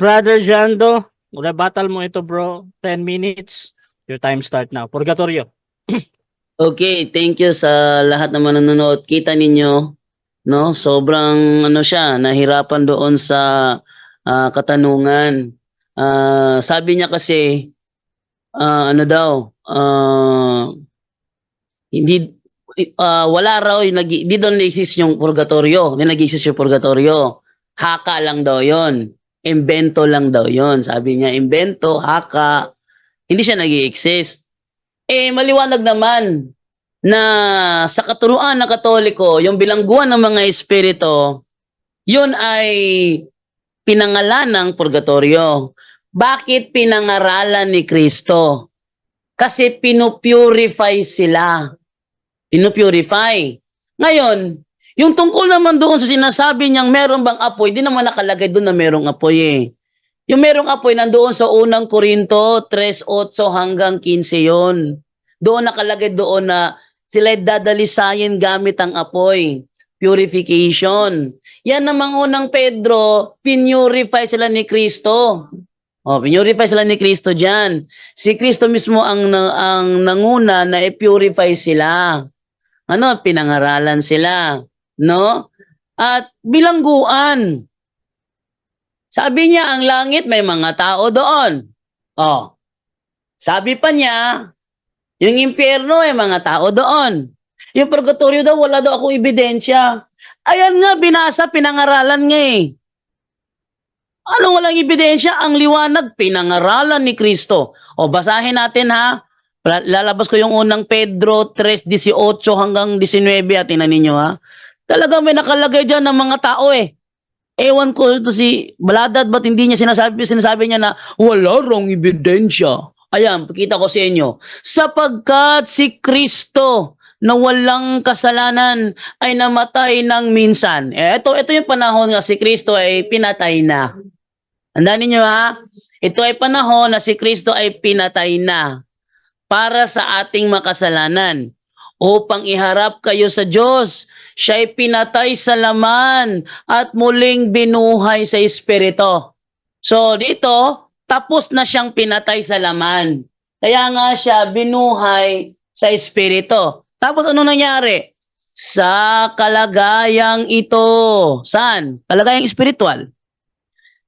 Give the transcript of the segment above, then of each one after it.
Brother Jando, battle mo ito bro. 10 minutes. Your time start now. Purgatorio. Okay, thank you sa lahat ng manonood. Kita ninyo, no? Sobrang siya, nahirapan doon sa katanungan. Sabi niya kasi hindi wala raw hindi doon exist yung purgatorio. Hindi nag-exist yung purgatorio. Haka lang daw 'yon. Invento lang daw 'yon. Sabi niya, invento, haka. Hindi siya nag-exist. Maliwanag naman na sa katuruan ng Katoliko, yung bilangguan ng mga espiritu, yun ay pinangalan ng purgatorio. Bakit pinangaralan ni Kristo? Kasi pinupurify sila. Pinupurify. Ngayon, yung tungkol naman doon sa sinasabi niyang meron bang apoy, di naman nakalagay doon na merong apoy eh. Yung merong apoy nandoon sa unang Korinto 3:8 hanggang 15 yon. Doon nakalagay doon na sila dadalisayin gamit ang apoy. Purification. Yan namang unang Pedro, pinurify sila ni Kristo. Pinurify sila ni Kristo dyan. Si Kristo mismo ang nanguna na i-purify sila. Pinangaralan sila. No? At bilangguan. Sabi niya, ang langit may mga tao doon. Sabi pa niya, yung impyerno may mga tao doon. Yung purgatorio daw, wala daw akong ebidensya. Ayan nga, binasa, pinangaralan nga eh. Anong walang ebidensya? Ang liwanag, pinangaralan ni Kristo. Basahin natin ha. Lalabas ko yung unang Pedro 3:18 hanggang 19 at tingnan ninyo ha. Talagang may nakalagay dyan ng mga tao eh. Ewan ko ito si Baladad, ba't hindi niya sinasabi niya na wala rong ebidensya. Ayan, pakita ko sa inyo. Sapagkat si Kristo na walang kasalanan ay namatay ng minsan. Ito yung panahon nga si Kristo ay pinatay na. Tandaan niyo ha? Ito ay panahon na si Kristo ay pinatay na para sa ating makasalanan upang iharap kayo sa Diyos. Siya'y pinatay sa laman at muling binuhay sa espiritu. So dito, tapos na siyang pinatay sa laman. Kaya nga siya binuhay sa espiritu. Tapos ano nangyari? Sa kalagayang ito. Saan? Kalagayang espiritual.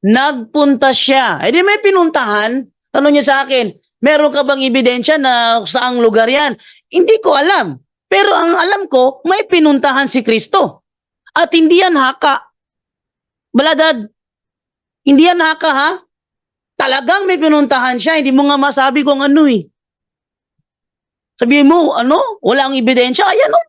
Nagpunta siya. Di may pinuntahan. Tanong niya sa akin, meron ka bang ebidensya na saang lugar yan? Hindi ko alam. Pero ang alam ko, may pinuntahan si Kristo. At hindi yan haka. Baladad, hindi yan haka ha? Talagang may pinuntahan siya. Hindi mo nga masabi kung ano eh. Sabihin mo, wala ang ebidensya. Ayan o.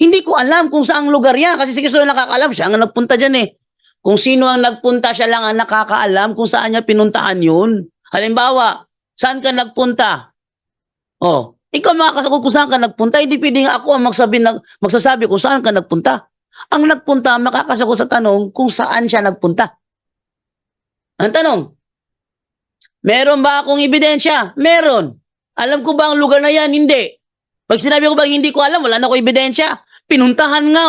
Hindi ko alam kung saang lugar yan. Kasi si Kristo na nakakaalam. Siya ang nagpunta dyan eh. Kung sino ang nagpunta, siya lang ang nakakaalam kung saan niya pinuntahan yun. Halimbawa, saan ka nagpunta? Ikaw makakasagot kung saan ka nagpunta, hindi pwedeng ako ang magsasabi kung saan ka nagpunta. Ang nagpunta, makakasagot sa tanong kung saan siya nagpunta. Ang tanong, meron ba akong ebidensya? Meron. Alam ko ba ang lugar na yan? Hindi. Pag sinabi ko ba hindi ko alam, wala na akong ebidensya. Pinuntahan nga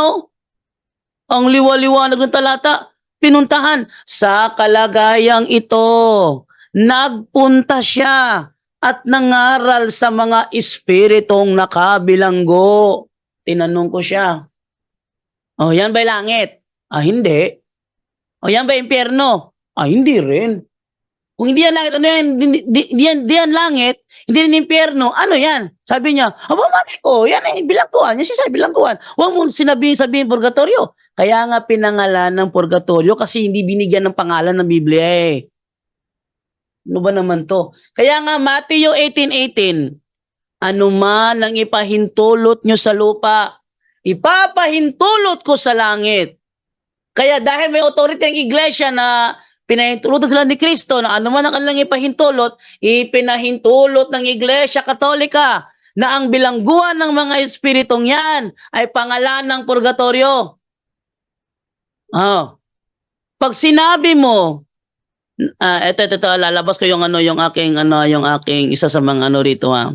Ang liwa-liwanag ng talata, pinuntahan. Sa kalagayang ito, nagpunta siya at nangaral sa mga espiritong nakabilanggo. Tinanong ko siya, yan ba'y langit? Hindi. Yan ba'y impyerno? Hindi rin. Kung hindi yan langit, ano yan? Hindi yan langit, hindi rin impyerno, ano yan? Sabi niya, mali ko, yan eh, bilangguan. Yan siya bilangguan. Huwag mo sabihin purgatorio. Kaya nga pinangalan ng purgatorio kasi hindi binigyan ng pangalan ng Biblia eh. Ano ba naman to? Kaya nga, Matthew 18:18, ano man ang ipahintulot nyo sa lupa, ipapahintulot ko sa langit. Kaya dahil may authority ang iglesia na pinahintulutan sila ni Kristo na ano man ang kanilang ipahintulot, ipinahintulot ng iglesia katolika na ang bilangguan ng mga espiritong yan ay pangalan ng purgatorio. Pag sinabi mo, ito, lalabas ko yung aking isa sa mga rito ha.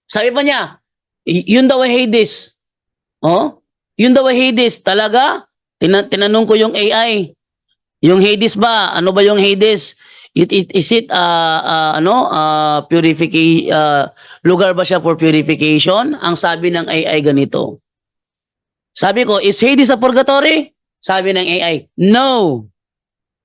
Sabi pa niya, yun daw ay Hades. Yun daw ay Hades. Talaga? Tinanong ko yung AI. Yung Hades ba? Ano ba yung Hades? Is it lugar ba siya for purification? Ang sabi ng AI ganito. Sabi ko, is Hades a purgatory? Sabi ng AI, no.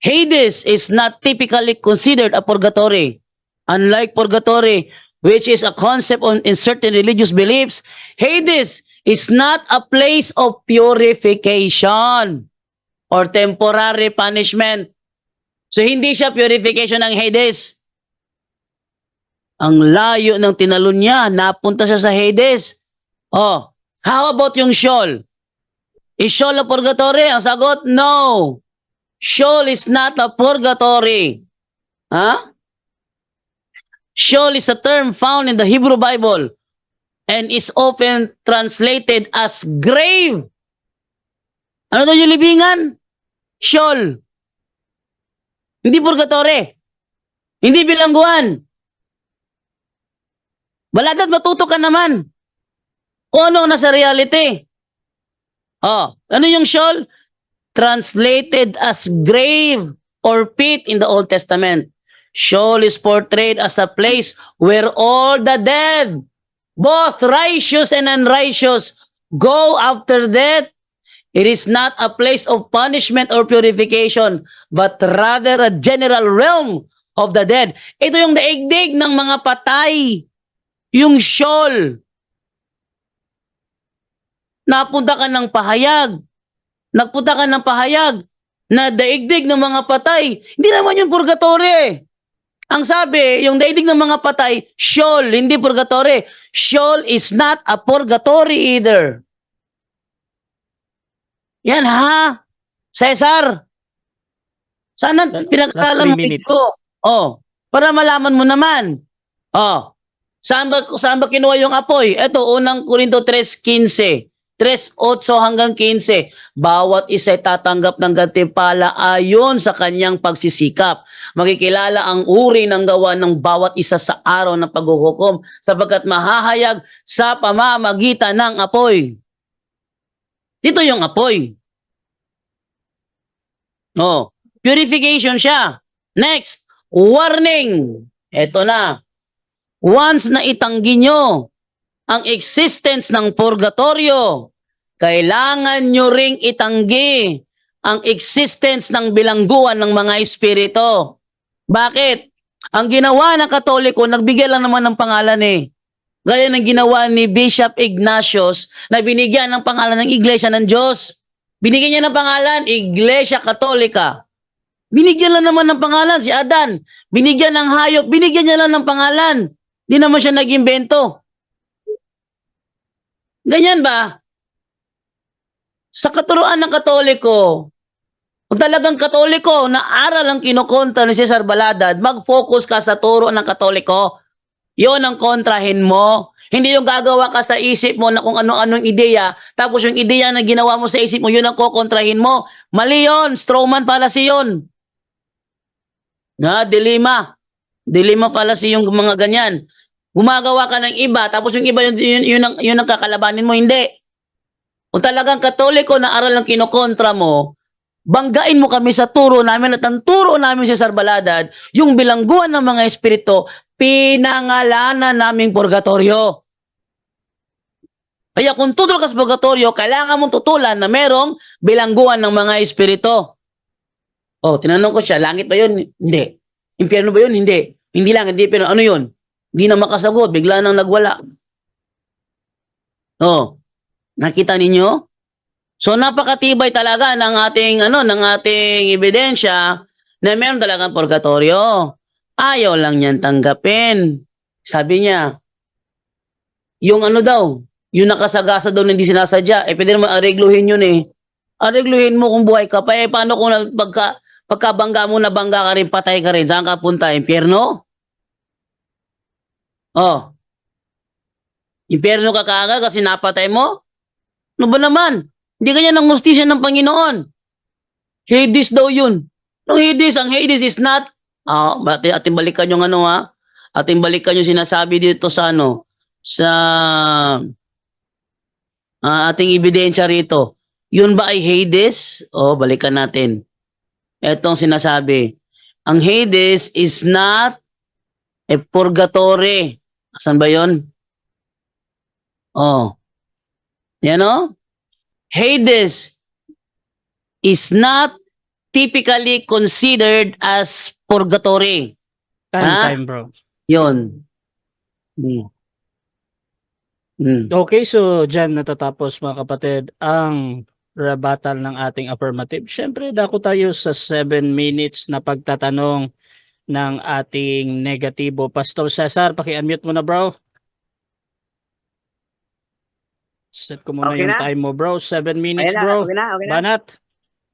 Hades is not typically considered a purgatory. Unlike purgatory, which is a concept in certain religious beliefs, Hades is not a place of purification or temporary punishment. So, hindi siya purification ng Hades. Ang layo ng tinalon niya, napunta siya sa Hades. Oh, how about yung Sheol? Is Sheol a purgatory? Ang sagot, no. Sheol is not a purgatory. Huh? Sheol is a term found in the Hebrew Bible and is often translated as grave. Ano daw yung libingan? Sheol. Hindi purgatory. Hindi bilangguan. Baladat matuto ka naman. O ano nasa reality? Oh, ano yung Sheol? Translated as grave or pit in the Old Testament. Sheol is portrayed as a place where all the dead, both righteous and unrighteous, go after death. It is not a place of punishment or purification, but rather a general realm of the dead. Ito yung daigdig ng mga patay. Yung Sheol. Napunta ka ng pahayag. Nagpunta ka ng pahayag na daigdig ng mga patay. Hindi naman yung purgatory. Ang sabi, yung daigdig ng mga patay, Sheol, hindi purgatory. Sheol is not a purgatory either. Yan ha? Cesar, sana pinag-aralan mo ito. Oh, para malaman mo naman. Oh, saan ba kinuha yung apoy? Ito, unang Korinto 3:15. 3:8 hanggang 15. Bawat isa ay tatanggap ng gantimpala ayon sa kanyang pagsisikap. Makikilala ang uri ng gawa ng bawat isa sa araw ng paghuhukom sapagkat mahahayag sa pamamagitan ng apoy. Dito yung apoy. Oh, purification siya. Next, warning. Ito na. Once na itanggi nyo ang existence ng purgatorio, kailangan nyo ring itanggi ang existence ng bilangguan ng mga espiritu. Bakit? Ang ginawa ng Katoliko, nagbigay lang naman ng pangalan eh. Gaya ng ginawa ni Bishop Ignatius na binigyan ng pangalan ng Iglesia ng Diyos. Binigyan niya ng pangalan, Iglesia Katolika. Binigyan lang naman ng pangalan si Adan. Binigyan ng hayop, binigyan niya lang ng pangalan. Di naman siya nag-imbento. Ganyan ba? Sa katuruan ng Katoliko, kung talagang Katoliko na aral ang kinukontra ni Cesar Baladad, mag-focus ka sa turo ng Katoliko. Yon ang kontrahin mo. Hindi yung gagawa ka sa isip mo na kung ano-anong ideya, tapos yung ideya na ginawa mo sa isip mo, yun ang kukontrahin mo. Mali yun, strawman fallacy yun. Dilema. Dilema fallacy yung mga ganyan. Gumagawa ka ng iba, tapos yung iba yun ang kakalabanin mo, hindi. Kung talagang Katoliko na aral ang kinukontra mo, banggain mo kami sa turo namin at ang turo namin si Cesar Baladad, yung bilangguan ng mga espiritu, pinangalanan naming purgatorio. Kaya kung tutol ka sa purgatorio, kailangan mong tutulan na merong bilangguan ng mga espiritu. Oh, tinanong ko siya, langit ba yun? Hindi. Impyerno ba yun? Hindi. Hindi lang, hindi, pero ano yun? Hindi na makasagot, bigla nang nagwala. Oh, nakita ninyo? So napakatibay talaga ng ating ebidensya na meron talagang purgatorio. Ayaw lang niyan tanggapin. Sabi niya, yung yung nakasagasa daw na hindi sinasadya, pwede naman aregluhin yun eh. Aregluhin mo kung buhay ka pa, paano kung pagkabangga mo, nabangga ka rin, patay ka rin, saan ka punta? Impyerno? Oh. Impyerno ka kaagad kasi napatay mo? Ano ba naman? Hindi kanya ng hustisya ng Panginoon. Hades daw yun. Ang Hades is not, ating balikan yung ating balikan yung sinasabi dito sa sa ating ebidensya rito. Yun ba ay Hades? Balikan natin. Etong sinasabi, ang Hades is not a purgatory. Asan ba yun? Oh. Yan o? Hades is not typically considered as purgatory. Time, bro. Yun. Hmm. Hmm. Okay, so dyan natatapos mga kapatid ang rebuttal ng ating affirmative. Siyempre, dako tayo sa 7 minutes na pagtatanong ng ating negatibo. Pastor Cesar, paki-unmute mo na, bro. Set ko muna Okay yung na? time mo, bro. 7 minutes, Okay na, bro. okay na, okay na. Banat.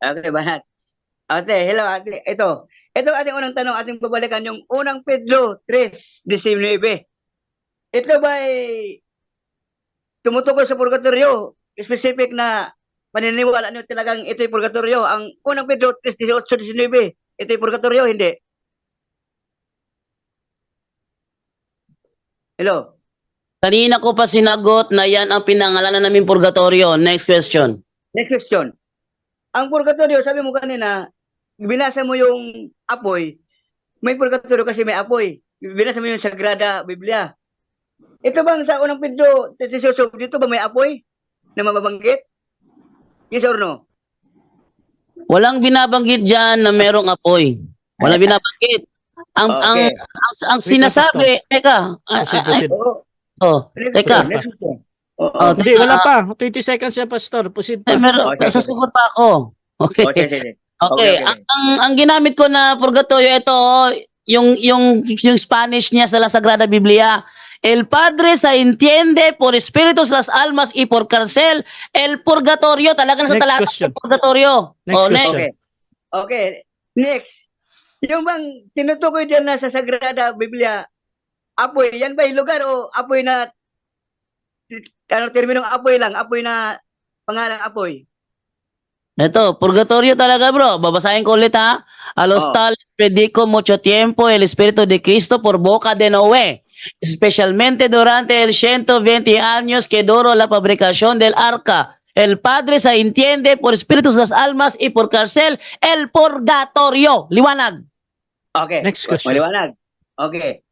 Okay, banat. Ate, hello ate. Ito ating unang tanong, ating babalikan yung unang Pedro 3:19. Ito ba ay tumutukoy sa purgatorio? Specific na paniniwala niyo talagang ito'y purgatorio? Ang unang Pedro 3:18-19, ito'y purgatorio, hindi? Hello? Kanina ko pa sinagot na yan ang pinangalanan namin purgatorio. Next question. Next question. Ang purgatorio, sabi mo kanina, binasa mo yung apoy, may purgatorio kasi may apoy. Binasa mo yung Sagrada Biblia. Ito bang sa unang Pedro, dito ba may apoy na mababanggit? Yes or no? Walang binabanggit dyan na merong apoy. Walang binabanggit. Okay. Ang sinasabi, teka, Proceed. teka. Next question. Hindi, wala pa. 20 seconds siya, Pastor. Proceed pa. Okay. Sasagot pa ako. Okay. Okay. Okay. Ang ginamit ko na purgatorio ito, yung Spanish niya sa La Sagrada Biblia. El Padre se entiende por espíritus las almas y por cárcel el purgatorio. Talaga sa Next talata question. ng purgatorio. Next question. Okay. Next. Yung bang tinutukoy dyan na sa Sagrada Biblia, apoy, yan ba yung lugar o apoy na, terminong apoy lang, apoy na pangalang apoy? Ito, purgatorio talaga, bro. Babasahin ko ulit, ha. A los tales predico mucho tiempo el Espíritu de Cristo por boca de Noé, especialmente durante el 120 años que duró la fabricación del arca. El Padre se entiende por espíritus las almas y por cárcel el purgatorio. Liwanag. Okay. Next question. Maliwanag. Okay.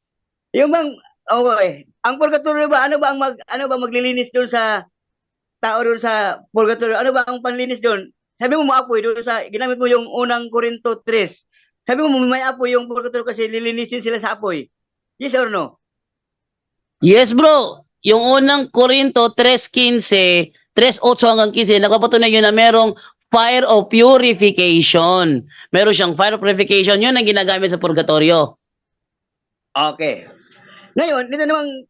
Yung bang, okay, ang purgatorio ba, ano ba maglilinis doon sa tao doon sa purgatorio? Ano ba ang panlinis doon? Sabi mo apoy doon sa, ginamit mo yung unang Corinto 3. Sabi mo may apoy yung purgatorio kasi lilinisin sila sa apoy. Yes or no? Yes, bro. Yung unang Corinto 3:15, 3:8 hanggang 15, nagpapatunay yun na merong fire of purification. Meron siyang fire of purification. Yun ang ginagamit sa purgatorio. Okay. Ngayon, dito namang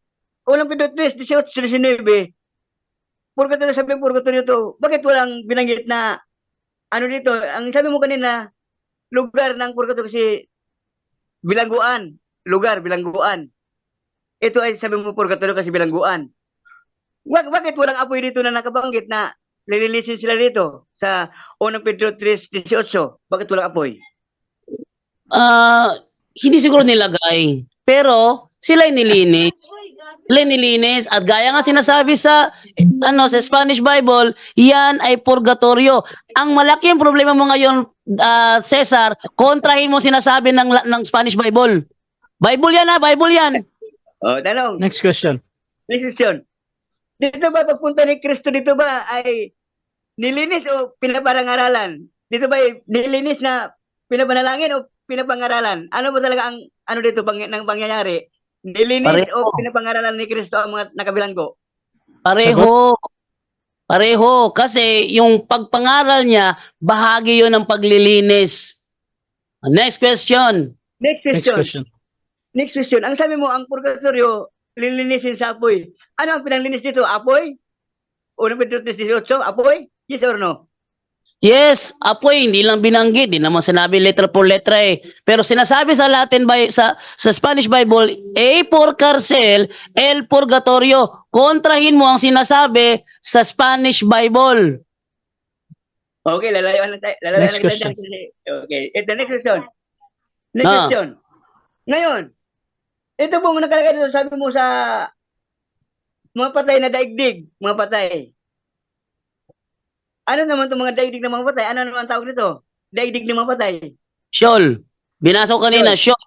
unang Pedro 3:18-19, purgatorio, sabi ng purgatorio to, bakit walang binanggit na ano dito? Ang sabi mo kanina, lugar ng purgatorio kasi bilangguan. Lugar, bilangguan. Ito ay sabi mo purgatorio kasi bilangguan. Bakit walang apoy dito na nakabanggit na lilinisin sila dito sa unang Pedro 3:18? Bakit walang apoy? Hindi siguro nilagay. Pero sila nilinis. Sila nilinis. At gaya nga sinasabi sa sa Spanish Bible, yan ay purgatorio. Ang malaking problema mo ngayon, Cesar, kontrahin mo sinasabi ng Spanish Bible. Bible yan, ha? Bible yan. Tanong. Next question. Next question. Dito ba pagpunta ni Kristo dito ba ay nilinis o pinaparangaralan? Dito ba ay nilinis na pinapanalangin o pinapangaralan? Ano ba talaga ang ano dito ng pangyayari? Nilinis o pinapangaralan ni Kristo ang mga nakabilanggo? Pareho. Kasi yung pagpangaral niya, bahagi yun ng paglilinis. Next question. Next question. Ang sabi mo, ang purgatorio, lilinisin sa apoy. Ano ang pinanglinis dito? Apoy? Unang Pedro 3:18, apoy? Yes or no? Yes, apoy, hindi lang binanggit, hindi naman sinabi letra por letra eh. Pero sinasabi sa Latin sa Spanish Bible, A por cárcel, el purgatorio. Kontrahin mo ang sinasabi sa Spanish Bible. Okay, lalayawan lang tayo. Next question. Okay, ito, next question. Ngayon, ito pong nakalagay dito, sabi mo sa mga patay na daigdig, mga patay. Ano naman itong mga daigdig na mga patay? Ano naman tawag nito? daigdig ng mga patay. Sheol. Binasa ko kanina, Sheol.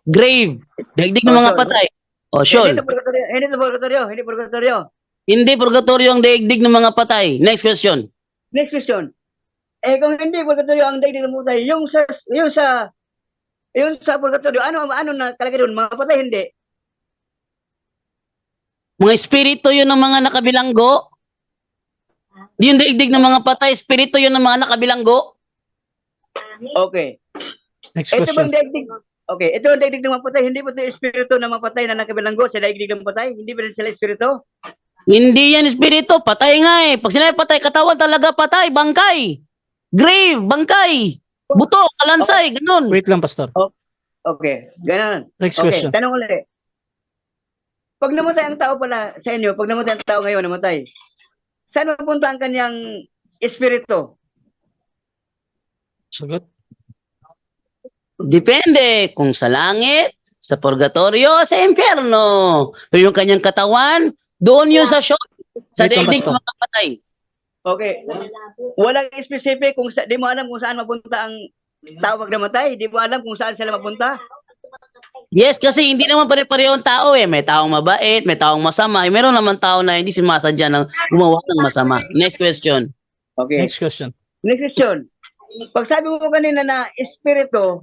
Grave. Daigdig ng Oh, mga Sheol. patay. O, Sheol. Hindi purgatorio, hindi purgatorio, hindi purgatorio. Hindi purgatorio ang daigdig ng mga patay. Next question. Next question. Kung hindi purgatorio ang daigdig ng patay, yung sa purgatorio, ano na kalagay doon? Mga patay, hindi. Mga espiritu yun ng mga nakabilanggo. Di yung daigdig ng mga patay, espiritu yun ng mga nakabilanggo. Okay. Next Ito question. bang daigdig? Okay, ito ang daigdig ng mga patay. Hindi ba ito espiritu ng mga patay na nakabilanggo sa daigdig ng patay? Hindi ba rin sila espiritu? Hindi yan espiritu, patay nga eh. Pag sinabi patay, katawan talaga patay, bangkay. Grave, bangkay. Buto, kalansay, ganun. Wait lang, Pastor. Okay, ganun. Next Okay, question. tanong ulit. Pag namatay ang tao pala sa inyo, pag namatay ang tao ngayon, namatay, saan mapunta ang kanyang espiritu? Sagot. Depende kung sa langit, sa purgatorio, sa impyerno. Pero yung kanyang katawan, doon yun sa Sheol, sa Wait lang, daigdig ng Pastor. mga patay. Okay. Walang specific kung di mo alam kung saan mapunta ang tao pag namatay, di mo alam kung saan sila mapunta. Yes, kasi hindi naman pare-pareho ang tao eh. May taong mabait, may taong masama. Eh, meron naman tao na hindi sumasadya ng gumawa ng masama. Next question. Okay. Next question. Next question. Pag sabi mo kanina na espiritu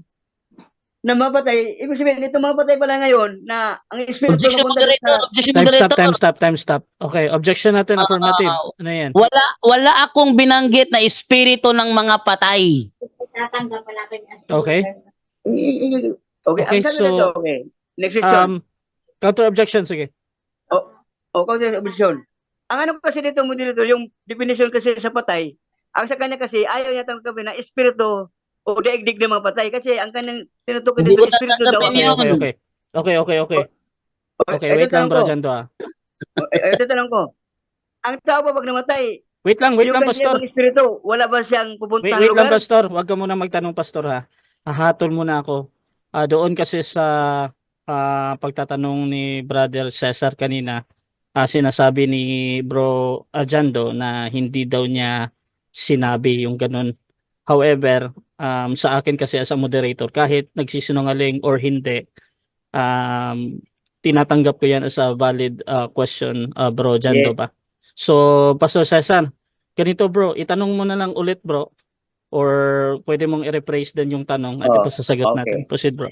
na mapatay, ibig sabihin, ito mapatay pala ngayon na ang espiritu Objection mapunta moderator, sa... objection Time stop, moderator. time stop. Okay, objection natin, affirmative. Ano yan? Wala akong binanggit na espiritu ng mga patay. Okay. Okay, Okay, ang sabi so, nito, okay. Next question. Counter objection, sige. O counter objection. Ang ano kasi dito mo dito, yung definition kasi sa patay, ang sa kanya kasi ayaw niya tanggapin na espiritu o daigdig ng mga patay kasi ang kanyang tinutukoy Hindi dito ko espiritu daw. tatanggapin Okay, yun. okay. Okay, wait lang, Bro Jando, ah. Ito tanong ko. Ang tao pa pag namatay, Wait lang, yung Pastor. kanyang espiritu, wala ba siyang pupuntahan Wait lang, lugar? Pastor. Huwag ka muna magtanong, Pastor, ha. Hahatol muna ako. Doon kasi sa pagtatanong ni Brother Cesar kanina, sinasabi ni Bro Jando na hindi daw niya sinabi yung ganun. However, sa akin kasi as a moderator, kahit nagsisinungaling or hindi, tinatanggap ko yan as a valid question, Bro Jando Yes. ba? So, Pastor Cesar, ganito bro, itanong mo na lang ulit bro, or pwede mong i-rephrase din yung tanong at ipasasagot okay. natin. Proceed bro.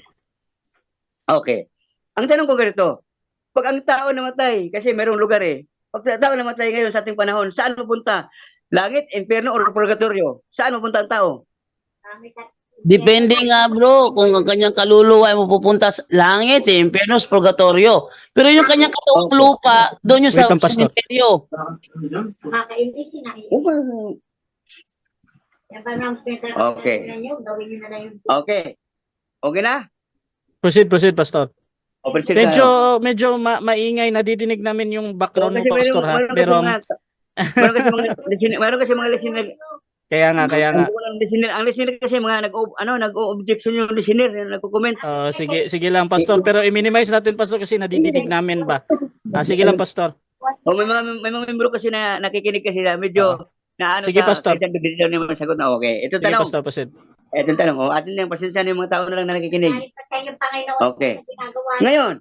Okay. Ang tanong ko ganito, pag ang tao namatay, kasi merong lugar eh, pag ang tao namatay ngayon sa ating panahon, saan mapunta? Langit, impyerno, or purgatorio? Saan mapunta ang tao? Depende nga bro, kung ang kanyang kaluluwa ay mapupunta sa langit, sa impyerno, sa purgatorio. Pero yung kanyang katawang Okay. lupa, doon yung Wait sa lang, Pastor. cementerio. Okay. Okay. Okay na? Proceed Pastor. Open sila tayo. Medyo maingay, nadidinig namin yung background Kasi mo Pastor ha. meron kasi mga listener. Kaya nga. Ang listener kasi mga nag-objection yung listener, yung nagko-comment. Sige lang Pastor, pero i-minimize natin Pastor kasi nadidinig namin ba. Sige lang Pastor. May mga membro kasi na nakikinig kasi na medyo na ano Sige, Pastor. Kahit bigyan niyo masagot na okay. Ito Sige tanong. Pastor, proceed. Ito tanong. Atin lang pasensya ng mga tao na lang na nakikinig. Okay. Ngayon,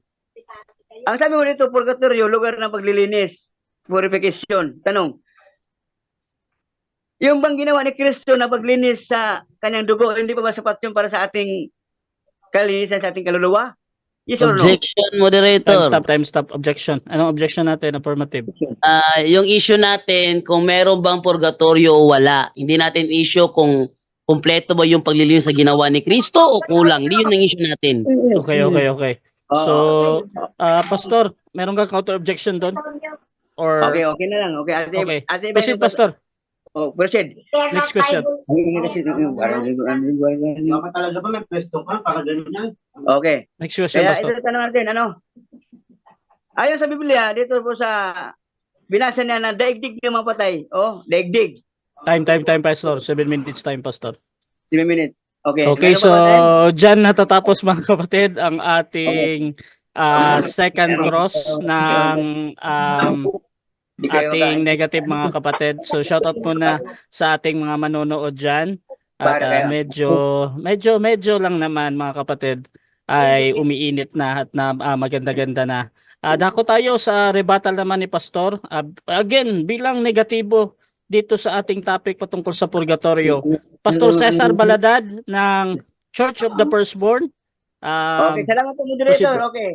ang sabi mo dito, purgatorio, lugar ng paglilinis, purification. Tanong, yung bang ginawa ni Kristo na paglinis sa kanyang dugo, hindi pa ba sapat yun para sa ating kalinisan, sa ating kaluluwa? Yes or no? Objection moderator. Time stop. Objection. Anong objection natin? Affirmative. Yung issue natin, kung meron bang purgatorio o wala. Hindi natin issue kung kumpleto ba yung paglilinis sa ginawa ni Kristo o kulang. Hindi yun ang issue natin. Okay. So, Pastor, meron ka counter objection doon? Or Okay na lang. Okay. Proceed, Pastor. Proceed. Next question. Talaga ba may pwesto ka para ganun yan? Okay. Next question, Kaya Pastor. ito tanong natin, ayon sa Biblia, dito po sa binasa niya na daigdig ng mga patay. Daigdig. Time, Pastor. 7 minutes time, Pastor. 7 minutes. Okay. Okay, Meron so pa ba tayo? dyan natatapos mga kapatid ang ating second cross ng Di kayo ating negative mga kapatid. So shoutout muna sa ating mga manonood dyan. At Para kaya. medyo lang naman mga kapatid ay umiinit na at maganda-ganda na. Dako tayo sa rebuttal naman ni Pastor. Again, bilang negatibo dito sa ating topic patungkol sa purgatorio. Pastor Cesar Baladad ng Church of the Firstborn. Okay, salamat po, Proceed moderator. po. Okay.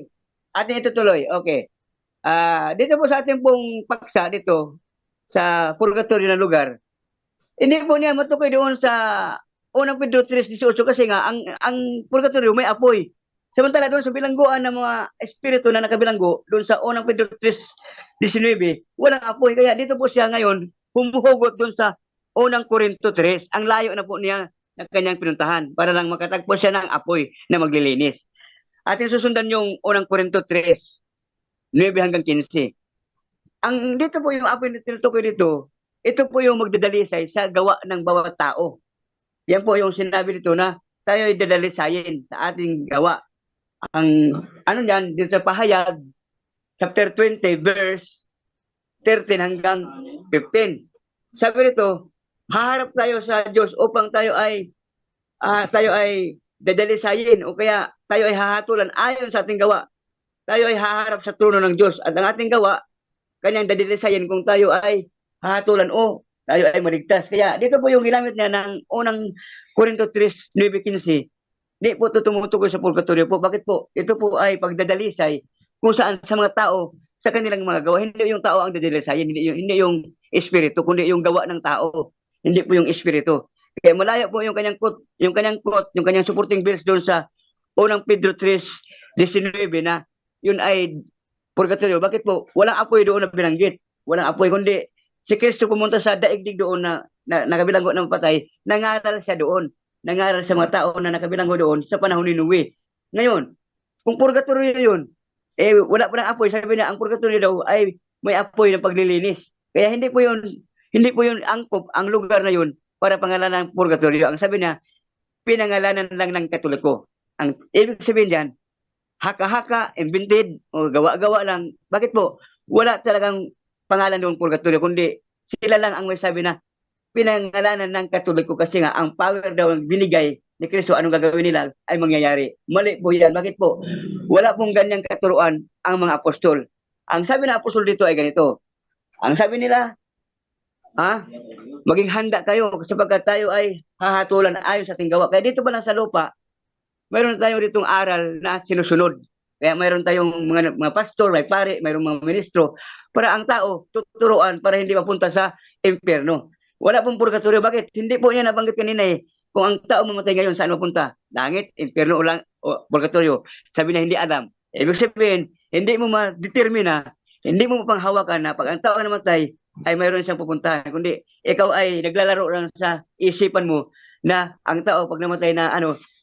Atin itutuloy. Okay. Dito po sa ating pong paksa dito sa purgatorio na lugar, hindi po niya matukoy doon sa unang Pedro 3:18 kasi nga ang purgatorio may apoy. Samantala doon sa bilangguan ng mga espiritu na nakabilanggo doon sa unang Pedro 3:19, walang apoy. Kaya dito po siya ngayon humuhugot doon sa unang Korinto 3. Ang layo na po niya ng kanyang pinuntahan para lang makatagpo siya ng apoy na maglilinis. Ating susundan yung unang Korinto 3:9 hanggang 15. Ang dito po yung apoy na tinutukoy dito, ito po yung magdadalisay sa gawa ng bawat tao. Yan po yung sinabi dito na tayo ay dadalisayin sa ating gawa. Ang ano yan, dito sa Pahayag, chapter 20, verse 13 hanggang 15. Sabi nito, haharap tayo sa Diyos upang tayo ay dadalisayin o kaya tayo ay hahatulan ayon sa ating gawa. Tayo ay haharap sa trono ng Diyos at ang ating gawa, kanyang dadalisayin kung tayo ay hahatulan o tayo ay maligtas. Kaya dito po yung ginamit niya ng unang Korinto 3:9-15. Di po ito tumutukoy sa purgatorio po. Bakit po? Ito po ay pagdadalisay kung saan sa mga tao sa kanilang mga gawa. Hindi yung tao ang dadalisayin, hindi yung espiritu, kundi yung gawa ng tao. Hindi po yung espiritu. Kaya malaya po yung kanyang quote, yung kanyang supporting verse doon sa unang Pedro 3:19 na yun ay purgatorio. Bakit po? Walang apoy doon na binanggit. Walang apoy, kundi si Kristo pumunta sa daigdig doon na nakabilanggo ng patay, nangaral siya doon. Nangaral sa mga tao na nakabilanggo doon sa panahon ni Noe. Ngayon, kung purgatorio yun, wala pa ng apoy. Sabi niya, ang purgatorio daw ay may apoy ng paglilinis. Kaya hindi po yun angkop, ang lugar na yun para pangalanan ng purgatorio. Ang sabi niya, pinangalanan lang ng Katoliko. Ang ibig sabihin diyan, haka-haka, invented, o gawa-gawa lang. Bakit po? Wala talagang pangalan doon purgatorio, kundi sila lang ang may sabi na pinangalanan ng Katoliko kasi nga ang power daw ang binigay ni Kristo, anong gagawin nila ay mangyayari. Mali po yan. Bakit po? Wala pong ganyang katuruan ang mga apostol. Ang sabi ng apostol dito ay ganito. Ang sabi nila, maging handa kayo sapagkat tayo ay hahatulan ayon sa ating gawa. Kaya dito pa lang sa lupa, mayroon tayong ditong aral na sinusunod. Kaya mayroon tayong mga pastor, may pare, mayroong mga ministro para ang tao tuturuan para hindi mapunta sa impyerno. Wala pong purgatorio. Bakit? Hindi po niya nabanggit kanina kung ang tao mamatay ngayon, saan mapunta? Langit, impyerno o purgatorio. Sabi na hindi alam. Ibig sabihin, hindi mo ma-determine, hindi mo mapanghawakan na pag ang tao namatay ay mayroon siyang pupuntahan. Kundi ikaw ay naglalaro lang sa isipan mo na ang tao pag namatay na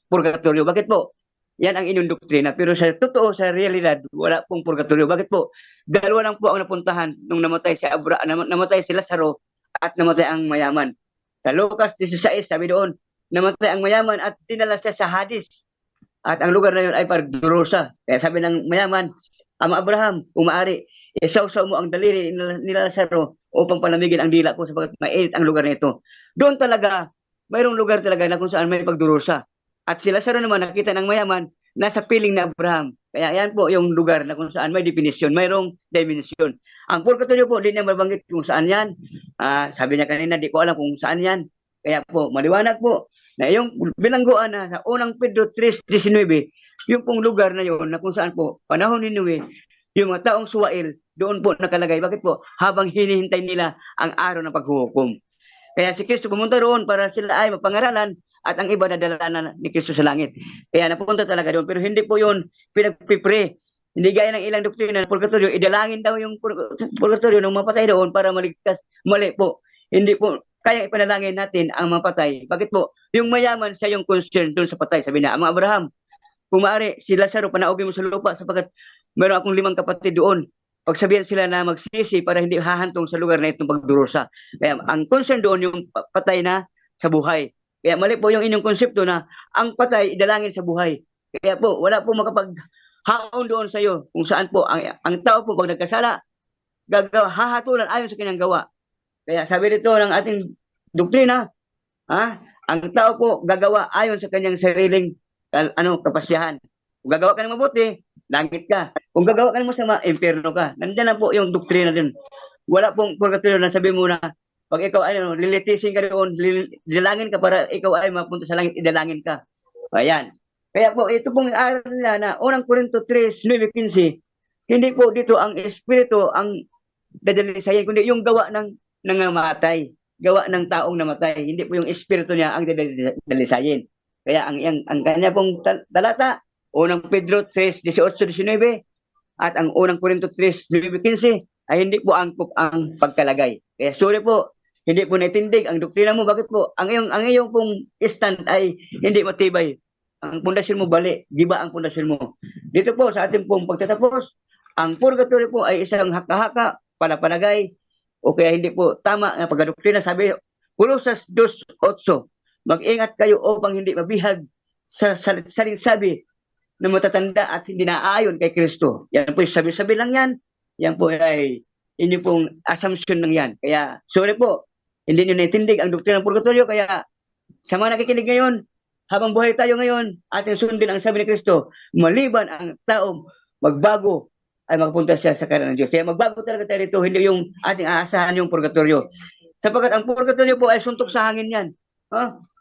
purgatorio. Bakit po? Yan ang inyong doktrina. Pero sa totoo, sa realidad, wala pong purgatorio. Bakit po? Dalawa lang po ang napuntahan nung namatay si Lazaro at namatay ang mayaman. Sa Lucas 16, sabi doon, namatay ang mayaman at dinala siya sa Hades. At ang lugar na yun ay Pardurosa. Kaya sabi ng mayaman, Ama Abraham, umaari, isawsaw mo ang daliri ni Lazaro upang palamigin ang dila ko sapagkat mainit ang lugar nito. Doon talaga, mayroong lugar talaga na kung saan may Pagdurusa. At si Lazaro naman, nakita ng mayaman, nasa piling na Abraham. Kaya yan po yung lugar na kung saan may definition, mayroong dimension. Ang purgatorio po, di niya mabanggit kung saan yan. Sabi niya kanina, di ko alam kung saan yan. Kaya po, maliwanag po na yung bilangguan na sa unang Pedro 3:19, yung pong lugar na yun na kung saan po, panahon ni Noe, yung mga taong suwail, doon po nakalagay. Bakit po? Habang hinihintay nila ang araw ng paghuhukom. Kaya si Kristo pumunta roon para sila ay mapangaralan at ang iba nadala na ni Kristo sa langit. Kaya napunta talaga doon. Pero hindi po yun pinagpipre. Hindi gaya ng ilang doktrina ng purgatorio. Idalangin daw yung purgatorio ng mapatay doon para maligtas. Mali po. Hindi po kaya ipanalangin natin ang mapatay. Bakit po? Yung mayaman siya yung concern doon sa patay. Sabi na, Ama Abraham, kung maaari, si Lazaro, panaugin mo sa lupa sapagkat meron akong 5 kapatid doon. Pagsabihan sila na magsisi para hindi hahantong sa lugar na itong Pagdurusa. Kaya ang concern doon yung patay na sa buhay. Kaya mali po yung inyong konsepto na ang patay idalangin sa buhay. Kaya po, wala po makapaghaon doon sa iyo kung saan po ang tao po pag nagkasala, hahatulan ayon sa kanyang gawa. Kaya sabi dito ng ating doktrina, Ang tao po gagawa ayon sa kanyang sariling kapasyahan. Kung gagawa ka ng mabuti, langit ka. Kung gagawa ka ng masama, impyerno ka. Nandiyan na po yung doktrina din. Wala pong purgatorio na sabi mo na pag ikaw ay lilitisin ka doon, dilangin ka para ikaw ay mapunta sa langit, idalangin ka. Ayan. Kaya po, ito pong aral nila na unang Korinto 3:9-15, hindi po dito ang espiritu ang dadalisayin, kundi yung gawa ng nangamatay, gawa ng taong namatay. Hindi po yung espiritu niya ang dadalisayin. Kaya ang kanya pong talata, unang Pedro 3:18-19 at ang unang Korinto 3:9-15 ay hindi po angkop ang pagkalagay. Kaya sorry po, hindi po naitindig ang doktrina mo. Bakit po? Ang iyong pong stand ay hindi matibay. Ang pundasyon mo bali, giba ang pundasyon mo. Dito po sa ating pong pagtatapos, ang purgatory po ay isang haka-haka, palapalagay, o kaya hindi po tama ang pagdoktrina. Sabi, Colosas 2:8, mag-ingat kayo upang hindi mabihag sa saling sabi na matatanda at hindi naaayon kay Kristo. Yan po sabi-sabi lang yan. Yan po ay inyo pong assumption lang yan. Kaya, sorry po, hindi nyo naitindig ang doktrina ng purgatorio. Kaya, sa mga nakikinig ngayon, habang buhay tayo ngayon, ating sundin ang sabi ni Kristo, maliban ang tao magbago ay magpunta siya sa kanan ng Diyos. Kaya magbago talaga tayo dito, hindi yung ating aasahan yung purgatorio. Sapagkat ang purgatorio po ay suntok sa hangin yan.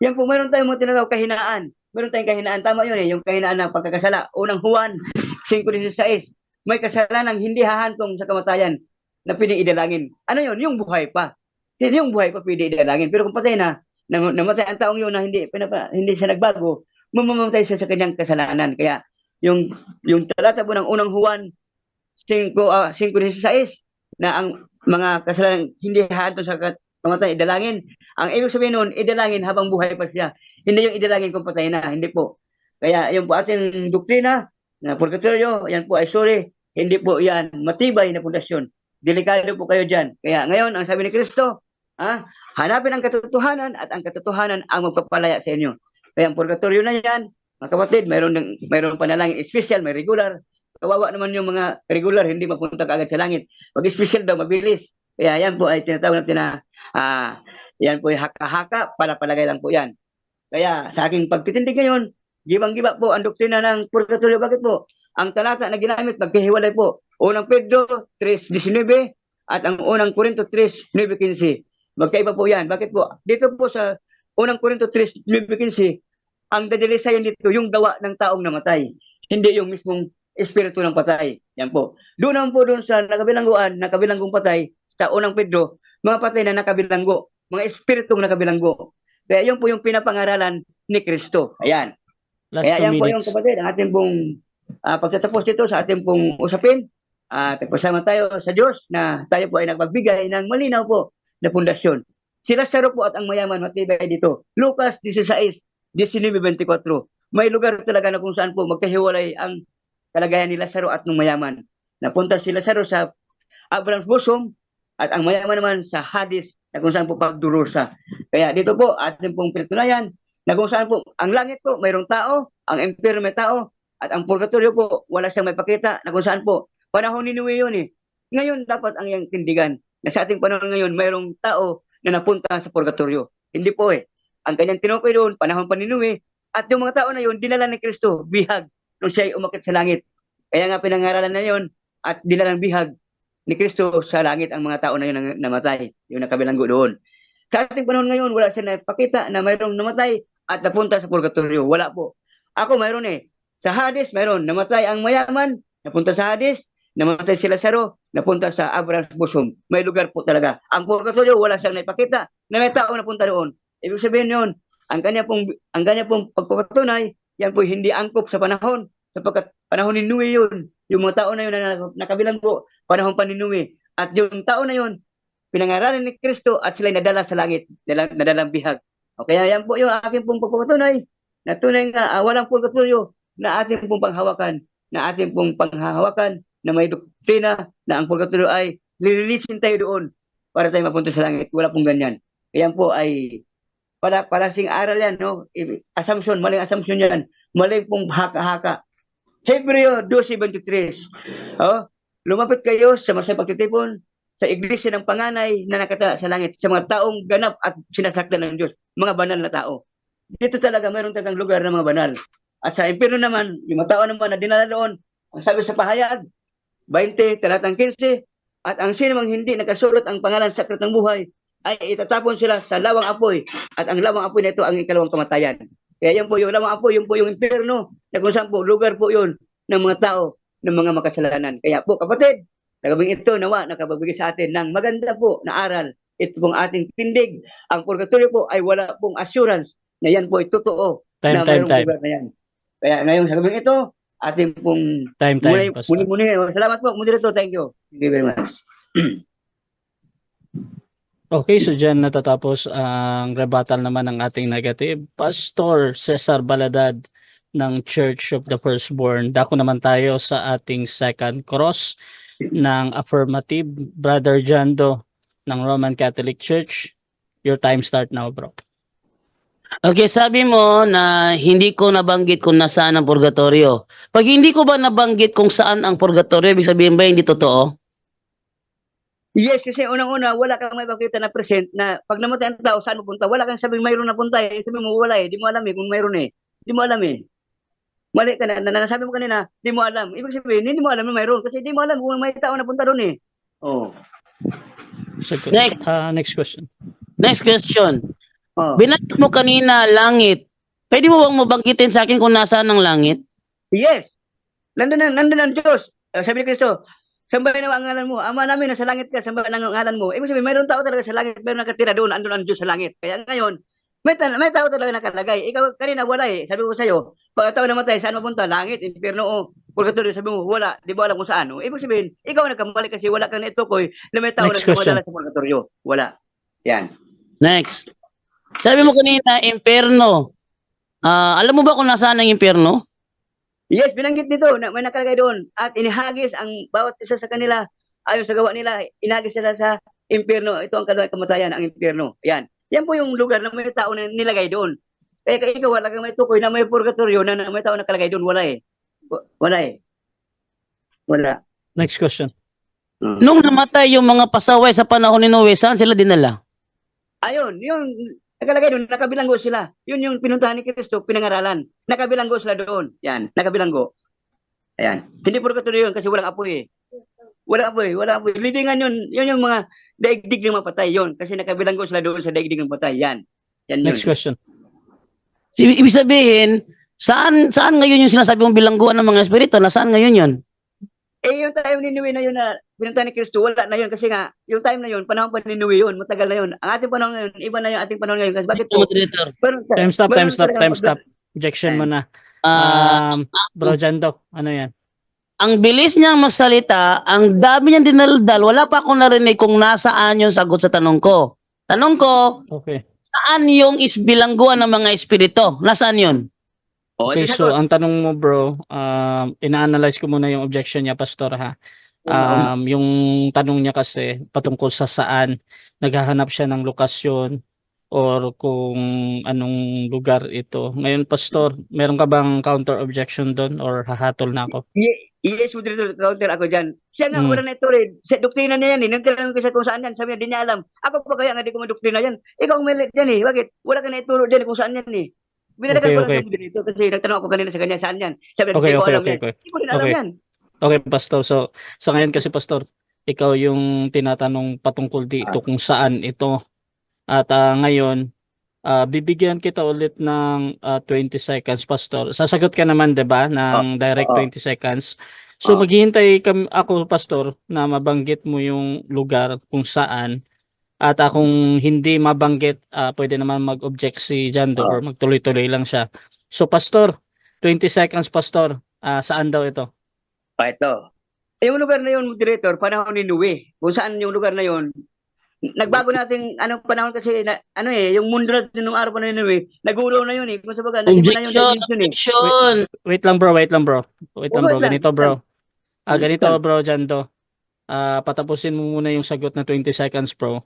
Yan po, mayroon tayong mga tinatawag kahinaan. Meron tayong kahinaan. Tama yun yung kahinaan ng pagkakasala. Unang Juan 5:16, may kasalanang hindi hahantong sa kamatayan na pwedeng idalangin. Ano yun? Yung buhay pa. Yung buhay pa pwede idalangin. Pero kung patay na, namatay ang taong yun na hindi siya nagbago, mamamatay siya sa kanyang kasalanan. Kaya yung talata po ng unang Juan 5:16 na ang mga kasalanan hindi hahantong sa kamatayan idalangin. Ang ibig sabihin nun, idalangin habang buhay pa siya. Hindi yung idalangin kung patay na. Hindi po. Kaya yung po ating doktrina na purgatorio, yan po ay sorry. Hindi po yan matibay na pundasyon. Delikado po kayo dyan. Kaya ngayon, ang sabi ni Kristo, hanapin ang katotohanan at ang katotohanan ang magpapalaya sa inyo. Kaya ang purgatorio na yan, mga kapatid, mayroon panalangin special, may regular. Kawawa naman yung mga regular, hindi mapunta kaagad sa langit. Pag special daw, mabilis. Kaya yan po ay tinatawag natin na yan po ay haka-haka, palagay lang po yan. Kaya sa aking pagtitindig ngayon, gibang-giba po ang doktrina ng purgatorio. Bakit po? Ang talata na ginamit, magkahiwalay po. Unang Pedro 3:19 at ang unang Korinto 3:9-15. Magkaiba po yan. Bakit po? Dito po sa unang Korinto 3:9-15, ang dadalisayan dito yung gawa ng taong namatay. Hindi yung mismong espiritu ng patay. Yan po. Doon naman po doon sa nakabilanggong patay, sa unang Pedro, mga patay na nakabilanggo, mga espiritong nakabilanggo. Kaya yun po yung pinapangaralan ni Kristo. Ayan. Last Kaya 2 yan po yung minutes. kapatid, ang ating pong pagtatapos dito sa ating pong usapin. Pagpasama tayo sa Diyos na tayo po ay nagpagbigay ng malinaw po na pundasyon. Si Lazaro po at ang mayaman matibay dito. Lucas 16:19-24. May lugar talaga na kung saan po magkahiwalay ang kalagayan ni Lazaro at ng mayaman. Napunta si Lazaro sa Abraham's bosom at ang mayaman naman sa Hades na kung saan po pagdurusa. Kaya dito po ating pong pinatunayan na kung saan po ang langit po mayroong tao, ang impyerno may tao, at ang purgatorio po wala siyang may pakita na kung saan po panahon ni Noe yun eh. Ngayon dapat ang iyang tindigan na sa ating panahon ngayon mayroong tao na napunta sa purgatorio. Hindi po eh. Ang kanyang tinukoy doon, panahon pa ni Noe, at yung mga tao na yun, dinala ni Kristo, bihag, nung siya ay umakit sa langit. Kaya nga pinangaralan na yun, at dinalang bihag ni Kristo sa langit ang mga tao na yun na namatay, yung nakabilanggo doon. Sa ating panahon ngayon, wala siya napakita na mayroong namatay at napunta sa purgatorio. Wala po. Ako mayroon eh. Sa Hades, mayroon. Namatay ang mayaman, napunta sa Hades. Namatay si Lazaro, napunta sa Abraham's bosom. May lugar po talaga. Ang purgatorio, wala siyang naipakita na may tao napunta doon. Ibig sabihin yun, ang kanya pong pagpapatunay, yan po hindi angkop sa panahon. Sapagkat panahon ni Noe yun. Yung mga tao na yun na nakabilang po, panahon pa ni Noe. At yung tao na yun, pinangaralan ni Kristo at sila'y nadala sa langit, nadalang bihag. O kaya yan po yung aking pong pagpapatunay, na tunay nga walang purgatorio na ating pong panghawakan, na may doktrina na ang purgatorio ay lilinisin tayo doon para tayo mapunta sa langit. Wala pong ganyan. Kaya po ay parasing aral yan, no? Assumption, maling assumption yan. Maling pong haka-haka. Hebreo 12:23. Lumapit kayo sa masayang pagtitipon sa iglesia ng panganay na nakatala sa langit, sa mga taong ganap at sinasaktan ng Diyos, mga banal na tao. dito talaga mayroon talagang lugar ng mga banal. At sa impyerno naman, yung mga tao naman na dinala doon, ang sabi sa pahayag, 20, talatang 15, at ang sino mang hindi nakasulat ang pangalan sa aklat ng buhay, ay itatapon sila sa lawang apoy, at ang lawang apoy na ito ang ikalawang kamatayan. Kaya yan po yung lawang apoy, yun po yung impyerno, na kung saan po, lugar po yun ng mga tao, ng mga makasalanan. Kaya po kapatid, sa gabing ito, nawa, nakapagbigay sa atin ng maganda po na aral. Ito pong ating tindig. Ang purgatorio po ay wala pong assurance na yan po ay totoo Time, na time, mayroong time. lugar na yan. Kaya ngayon sa gabing ito, ating pong Time, Pastor. muli. Salamat po, moderator. Thank you. Thank you very much. Okay, so dyan natatapos ang rebuttal naman ng ating negative. Pastor Cesar Baladad ng Church of the Firstborn. Dako naman tayo sa ating second cross ng affirmative. Brother Jando ng Roman Catholic Church. Your time start now, bro. Okay, sabi mo na hindi ko nabanggit kung nasaan ang purgatorio. Pag hindi ko ba nabanggit kung saan ang purgatorio, ibig sabihin ba hindi totoo? Yes, kasi unang-una, wala kang may pakita na present na pag namatay ang tao, saan pupunta? Wala kang sabing mayroon na punta eh. Sabi mo, wala eh. Di mo alam eh kung mayroon eh. Di mo alam eh. Mali ka na. Nasabi mo kanina, di mo alam. Ibig sabihin, hindi mo alam na mayroon. Kasi di mo alam kung may tao na punta doon eh. Oh. Next. Next question. Next question. Oh. Binanggit mo kanina, langit. Pwede mo bang mabanggitin sa akin kung nasaan ang langit? Yes. Nandun ang Diyos. Sabi ni Kristo, sambahin naman ang ngalan mo. Ama namin, nasa langit ka, sambahin ang ngalan mo. Ibig sabihin, mayroon tao talaga sa langit, mayroon nakatira doon, andun ang Diyos sa langit. Kaya ngayon, may tao talaga nakalagay. Ikaw kanina wala eh. Sabi ko sa'yo, pag tao namatay, saan mapunta? Langit, impyerno o purgatorio. Sabi mo, wala. Di ba alam kung saan? Ibig sabihin, ikaw nagkamali kasi wala kang naitukoy na may tao na Next question. dumadala sa purgatorio. Wala. Yan. Next. Sabi mo kanina, impyerno. Alam mo ba kung nasaan ang impyerno? Yes, binanggit nito na may nakalagay doon at inihagis ang bawat isa sa kanila ayon sa gawa nila, inihagis sila sa impyerno. Ito ang kamatayan, ang impyerno. Yan. Yan po yung lugar na may tao na nilagay doon. Kaya ikaw wala kang may tukoy na may purgatorio na may tao nakalagay doon. Wala eh. Wala eh. Wala. Next question. Nung namatay yung mga pasaway sa panahon ni Noe, saan sila dinala? Ayun, yung nakalagay doon, nakabilanggo sila. Yun yung pinuntahan ni Kristo, pinangaralan. Nakabilanggo sila doon. Yan, nakabilanggo. Ayan. Hindi purgatorio yun kasi walang apoy eh. Walang apoy. Libingan yun. Yun yung mga daigdig ng mapatay yun. Kasi nakabilanggo sila doon sa daigdig ng patay. Yan. Yan yun. Next question. Ibig sabihin, saan ngayon yung sinasabi mong bilangguan ng mga espiritu? Nasaan ngayon yun? Eh, yung time ni Ninuwi na yun na pinuntahan ni Kristo, wala na yun. Kasi nga, yung time na yun, panahon pa ni Ninuwi yun. Matagal na yun. Ang ating panahon ngayon, iba na yung ating panahon ngayon. Kasi bakit po? Moderator. Time stop. Objection mo na. Bro Jando, ano yan? Ang bilis niyang magsalita, ang dami niyang dinaldal, wala pa akong narinig kung nasaan yung sagot sa tanong ko. Tanong ko, Okay. saan yung bilangguan ng mga espiritu? Nasaan yun? Okay, so ang tanong mo bro, ina-analyze ko muna yung objection niya, Pastor ha. Yung tanong niya kasi patungkol sa saan naghahanap siya ng lokasyon or kung anong lugar ito. Ngayon, Pastor, meron ka bang counter objection doon or hahatol na ako? Yes, counter ako dyan. Siya nga, wala na ito rin. Sa doktrina niya yan eh. Nang tinanong ko siya kung saan yan, sabi niya, di niya alam. Ako pa kaya nga di ko madoktrina yan. Ikaw ang malit yan eh. Bakit? Wala ka na ituro dyan kung saan yan eh. Binalagan ko lang sa dito kasi nagtanong ako kanina sa kanya saan yan. Sabi niya, Okay. Hindi ko rin alam yan. Okay, Pastor. So, sa ngayon kasi, Pastor, ikaw yung tinatanong patungkol dito kung saan ito. At ngayon, bibigyan kita ulit ng 20 seconds, Pastor. Sasagot ka naman, 'di ba, ng direct 20 seconds. So maghihintay ako, Pastor, na mabanggit mo yung lugar kung saan. At kung hindi mabanggit, pwede naman mag-object si Jando or magtuloy-tuloy lang siya. So, Pastor, 20 seconds, Pastor. Saan daw ito? Ito. Yung lugar na yun, moderator, panahon ni Ninuwi. Kung saan yung lugar na yun, nagbago natin panahon kasi yung mundo natin nung araw pa na yun nag-uulaw na yun eh. Kung sabaga, nag-iba na yung dimension eh. Objection! Wait lang bro. Ganito bro. Ganito bro, Jando. Patapusin mo muna yung sagot na 20 seconds bro.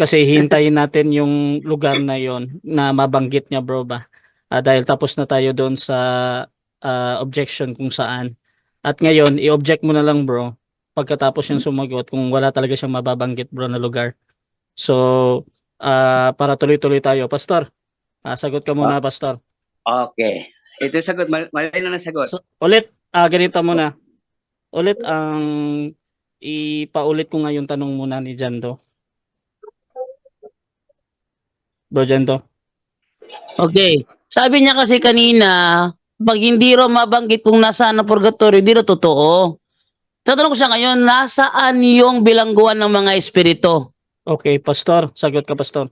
Kasi hintayin natin yung lugar na yon na mabanggit niya bro ba. Dahil tapos na tayo doon sa objection kung saan. At ngayon, i-object mo na lang bro. Pagkatapos yung sumagot kung wala talaga siyang mababanggit bro na lugar. So, para tuloy-tuloy tayo. Pastor, Sagot ka muna, Pastor. Okay. Ito yung sagot. Malay na ng sagot. Ulit, ganito muna. Ulit ipaulit ko nga yung tanong muna ni Jando. Bro Jando. Okay. Sabi niya kasi kanina, pag hindi raw mabanggit kung nasaan ang purgatorio, hindi raw totoo. Tatanong ko siya ngayon, nasaan yung bilangguan ng mga espiritu? Okay, Pastor. Sagot ka, Pastor.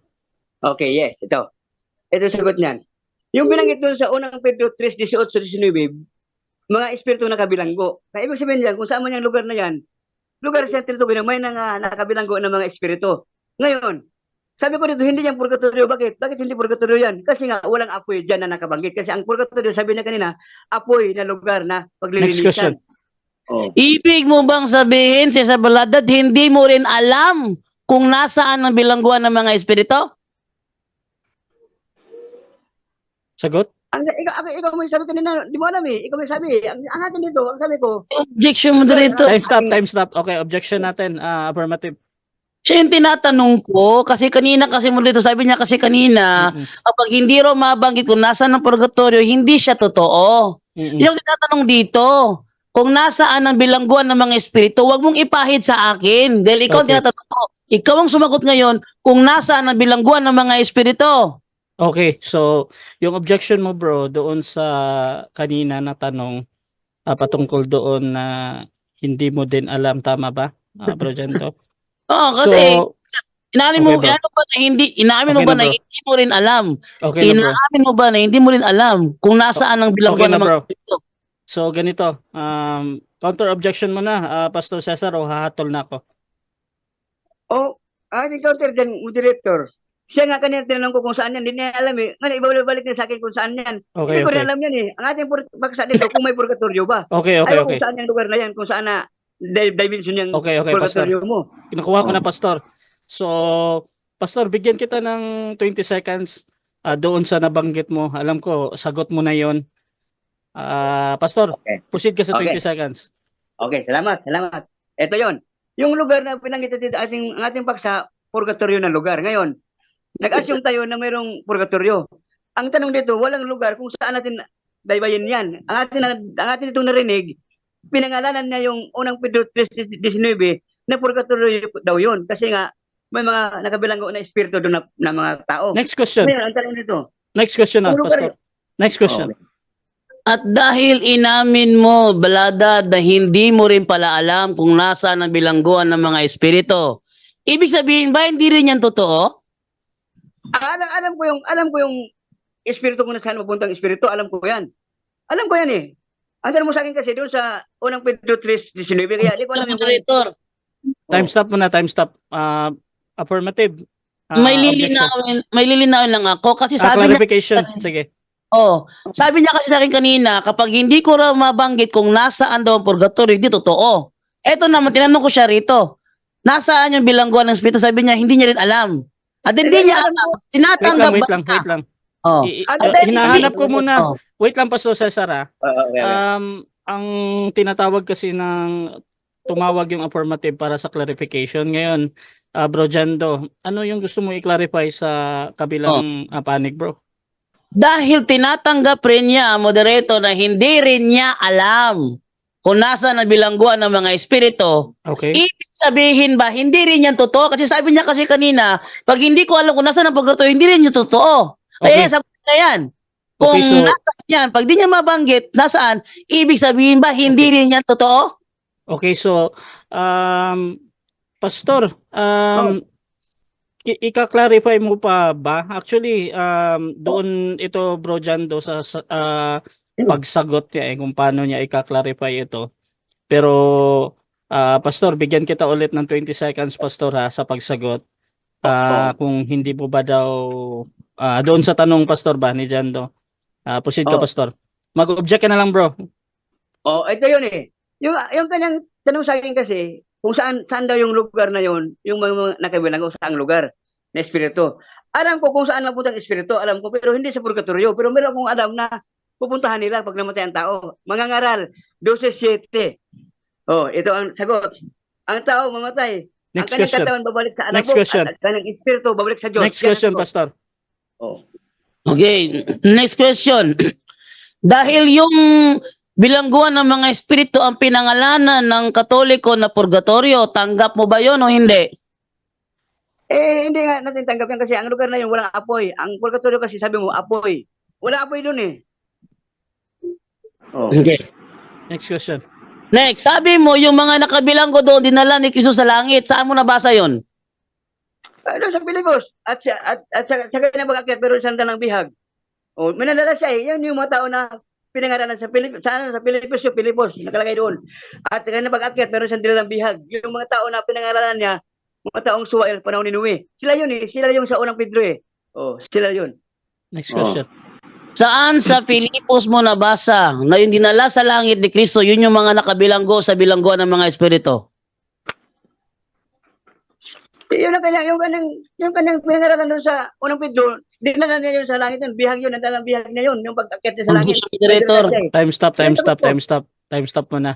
Okay, yes. Ito. Ito yung sagot niyan. Yung binanggit doon sa unang Pedro 3:18-19, mga espiritu na kabilanggo. Kaya ibig sabihin niyan, kung saan man yung lugar na yan, lugar sa tinutukoy na may nakabilanggo ng mga espiritu. Ngayon, sabi ko dito, hindi yan purgatorio. Bakit? Bakit hindi purgatorio yan? Kasi nga, walang apoy dyan na nakabanggit. Kasi ang purgatorio, sabi niya kanina, apoy na lugar na Next question. paglilinisan. Oh. Ibig mo bang sabihin, si Sabaladad, hindi mo rin alam kung nasaan ang bilangguan ng mga espiritu? Sagot? Ikaw mo yung sabi kanina, di mo alam eh. Ikaw mo yung sabi. Ang atin dito, ang sabi ko, Objection, moderator. Time stop. Okay, objection natin. Affirmative. Siya yung tinatanong ko, kasi kanina kasi mo dito, sabi niya kasi kanina, kapag hindi raw mabanggit kung nasaan ang purgatorio, hindi siya totoo. Yung tinatanong dito, kung nasaan ang bilangguan ng mga espiritu, huwag mong ipahid sa akin. Dahil ikaw Okay. tinatanong ko, ikaw ang sumagot ngayon kung nasaan ang bilangguan ng mga espiritu. Okay, so yung objection mo bro doon sa kanina na tanong patungkol doon na hindi mo din alam, tama ba? Bro Jando? Oo, kasi So, inamin mo, okay, bro. inamin mo Okay ba na, na bro. hindi mo rin alam? okay na bro. Inaamin mo ba na hindi mo rin alam kung nasaan ang bilangguan Okay na, ng mga bro. espiritu? So ganito, counter objection mo na, Pastor Cesar, o hahatol na ako. ating counter dyan, moderator. Siya nga kanina tinanong ko kung saan yan. Hindi niya alam eh. Ngayon, ibabalik niya sa akin kung saan yan. Okay, Hindi ko rin okay. alam yan eh. Ang ating baksa dito, kung may purgatorio ba. Okay, Ayaw okay. kung saan yung lugar na yan, kung saan na dimension yung Okay, Pastor. purgatorio mo. Kinukuha ko na, Pastor. So, Pastor, bigyan kita ng 20 seconds doon sa nabanggit mo. Alam ko, sagot mo na yon. Pastor, Okay. proceed ka sa 20 Okay. seconds. Okay, salamat. Ito yon. Yung lugar na pinanggit dito ang ating paksa, purgatorio na lugar. Ngayon, nag-assume tayo na mayroong purgatorio. Ang tanong dito, walang lugar kung saan natin daybayin yan. Ang atin itong narinig, pinangalanan niya yung unang Pedro 3:19 na purgatorio daw yun. Kasi nga, may mga nakabilanggo na espiritu doon na mga tao. Next question. Ngayon, ang tanong dito, Next question na, Ang lugar- Pastor. Next question. Okay. At dahil inamin mo, Balada, na hindi mo rin pala alam kung nasaan ang bilangguan ng mga espiritu, ibig sabihin ba hindi rin yan totoo? Alam ko yung espiritu kung nasaan mapuntang espiritu, alam ko yan. Alam ko yan eh. Ang tanong mo sa akin kasi doon sa unang Pedro 3:19, kaya di ko alam yung Moderator, Time stop muna, time stop. Affirmative. may Objection. lilinawin lang ako kasi sabi niya, Clarification. Sige. sabi niya kasi sa akin kanina, kapag hindi ko raw mabanggit kung nasaan daw ang purgatorio, hindi totoo. Eto naman, tinanong ko siya rito, nasaan yung bilangguan ng espiritu? Sabi niya, hindi niya rin alam. At hindi niya alam, tinatanggap Wait ba lang. niya? Oh. Hinahanap ko muna. Oh. Wait lang, Pastor Cesar. Okay. Ang tinatawag kasi ng tumawag yung affirmative para sa clarification. Ngayon, Bro Jando, ano yung gusto mo i-clarify sa kabilang panig, bro? Dahil tinatanggap rin niya, moderator, na hindi rin niya alam kung nasaan ang bilangguan ng mga espiritu, Okay. ibig sabihin ba, hindi rin yan totoo? Kasi sabi niya kasi kanina, pag hindi ko alam kung nasaan ang purgatorio, hindi rin yan totoo. Okay. Kaya sabi niya yan. Kung Okay, so- nasaan yan, pag di niya mabanggit, nasaan, ibig sabihin ba, hindi rin yan totoo? Okay, so, Pastor, ika-clarify mo pa ba? Actually, doon ito, Bro Jando, sa pagsagot niya kung paano niya ika-clarify ito. Pero, Pastor, bigyan kita ulit ng 20 seconds, Pastor, sa pagsagot. Kung hindi mo ba daw, doon sa tanong, Pastor, ba, ni Jando? Proceed ka, Pastor. Mag-object ka na lang, bro. Ito yun eh. Yung kanyang tanong sa akin kasi, kung saan daw yung lugar na yun, yung mga nakabilanggo saang lugar na espiritu. Alam ko kung saan mapuntang espiritu, alam ko, pero hindi sa purgatorio. Pero meron akong alam na pupuntahan nila pag namatay ang tao. Mangangaral, 12:7. Ito ang sagot. Ang tao mamatay. Next ang kanyang question. katawan babalik sa alabok. Next question. At kanyang espiritu babalik sa Diyos. Next question, Yan ang sagot. Pastor. Okay, next question. Dahil yung bilangguan ng mga espiritu ang pinangalanan ng Katoliko na purgatorio, tanggap mo ba yon o hindi? Hindi nga natin tanggap yan kasi ang lugar na yun walang apoy. Ang purgatorio kasi sabi mo, apoy. Wala apoy doon eh. Oh. Okay. Next question. Next, sabi mo yung mga nakabilanggo doon dinala ni Kristo sa langit. Saan mo nabasa yon? Doon sa Pilipos. At sa kanya mag-akyat pero sa ng bihag. Oh, minadala siya eh. Yan yung mga tao na pinangaralan sa Pilipos. Sa Pilipos yung Pilipos. Nakalagay doon. At sa kanya mag-akyat pero sa ng bihag. Yung mga tao na pinangaralan niya, mga taong Suwael, panahon ni Noe. Sila yun eh. Sila yung sa unang Pedro eh. Oh, sila yun. Next question. Saan sa Filipos mo nabasa na yung dinala sa langit ni Kristo, yun yung mga nakabilanggo sa bilangguan ng mga espiritu? Yun ang kanyang pinangaralan doon sa unang Pedro. Dinala niya yun sa langit yun. Bihag yun. Ang bihag niya yun. Yung pag-akyat niya sa langit. Moderator. Time stop muna.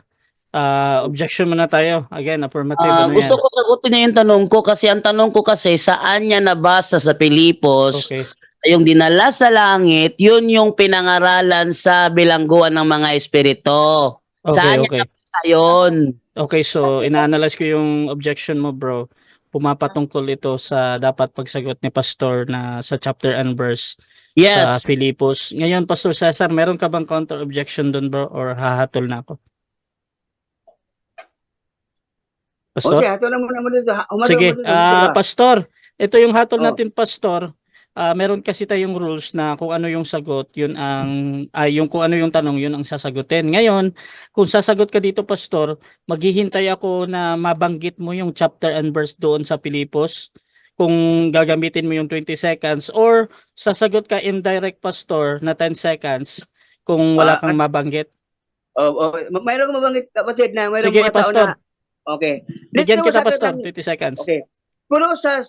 Objection muna tayo. Again, affirmative. Ano Gusto yan? ko sagutin niya yung tanong ko kasi ang tanong ko kasi saan niya nabasa sa Filipos Okay. yung dinala sa langit, yun yung pinangaralan sa bilangguan ng mga espiritu. Okay, Saan okay. niya nabasa yun? Okay, so ina-analyze ko yung objection mo, bro. Pumapatungkol ito sa dapat pagsagot ni Pastor na sa chapter and verse sa Yes. Filipos. Ngayon, Pastor Cesar, meron ka bang counter-objection doon, bro? Or hahatol na ako? Pastor? Okay, hato na muna mo dito. Sige, Pastor, ito yung hatol Oh. natin, Pastor. Meron kasi tayong rules na kung ano yung sagot, yun ang yung kung ano yung tanong, yun ang sasagutin. Ngayon, kung sasagot ka dito, Pastor, maghihintay ako na mabanggit mo yung chapter and verse doon sa Filipos. Kung gagamitin mo yung 20 seconds or sasagot ka indirect, Pastor, na 10 seconds kung wala kang mabanggit. Mayroon ko mabanggit kapatid na mayroong Sige, mga tao Pastor. na okay. Bigyan Dito kita, sa Pastor, katan- 20 seconds. Okay. Puno sa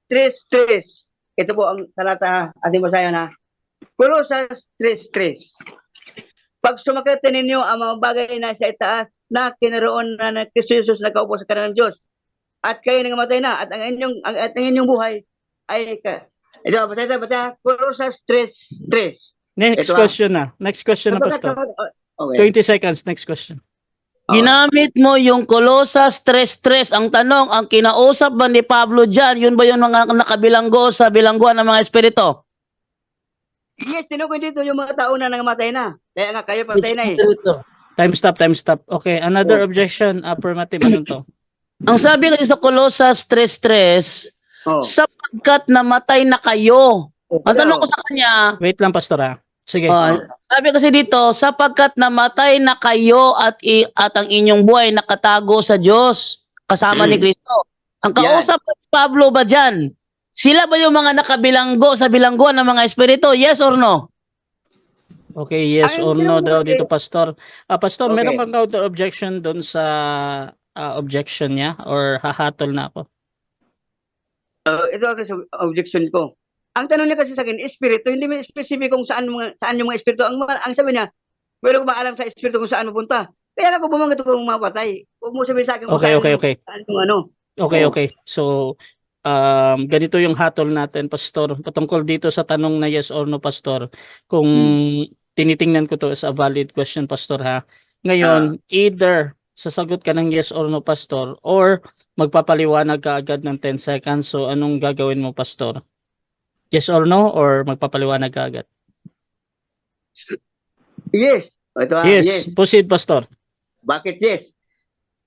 stress. Ito po ang talata ating basayan na. Puno sa stress. Pag sumakit ninyo ang mga bagay na sa itaas na kinaroon na ng Kristo Jesus na kaupo sa kanan ng Diyos at kayo nangamatay na at ang inyong buhay ay ito, basta. Puno sa stress. Next Ito, question na. Next question na, Pastor. Okay. 20 seconds, next question. Ginamit mo yung Colossus 3:3. Ang tanong, ang kinausap ba ni Pablo dyan, yun ba yung mga nakabilanggo sa bilangguan ng mga espiritu? Yes, tinukoy dito yung mga tao na nangamatay na. Kaya nga kayo patay na eh. Time stop. Okay, another objection, affirmative, anong to? Ang sabi kasi sa Colossus 3:3, Oh. sapagkat namatay na kayo. Ang tanong ko sa kanya, Wait lang, Pastor, ha? Sige. sabi kasi dito, sapagkat namatay na kayo at ang inyong buhay nakatago sa Diyos kasama ni Kristo. Ang kausap ni Pablo ba dyan? Sila ba yung mga nakabilanggo sa bilangguan ng mga espiritu? Yes or no? Okay, yes Ay, or hindi no ako daw okay. dito, Pastor. Pastor, Okay. meron kang counter objection doon sa objection niya or hahatol na ako? Ito kasi objection ko. Ang tanong niya kasi sa akin, espiritu, hindi mo specific kung saan yung mga espiritu. Ang sabi niya, pero kung maalam sa espiritu kung saan mapunta. Kaya ako bumangat kung mapatay. Huwag mo sabihin sa akin kung Okay. saan yung ano. Okay. So, ganito yung hatol natin, Pastor. Patungkol dito sa tanong na yes or no, Pastor. Kung tinitingnan ko to as a valid question, Pastor, ha? Ngayon, either sasagot ka ng yes or no, Pastor, or magpapaliwanag ka agad ng 10 seconds. So, anong gagawin mo, Pastor? Yes or no, or magpapaliwanag ka agad? Yes. Ito, Yes. Proceed, Pastor. Bakit yes?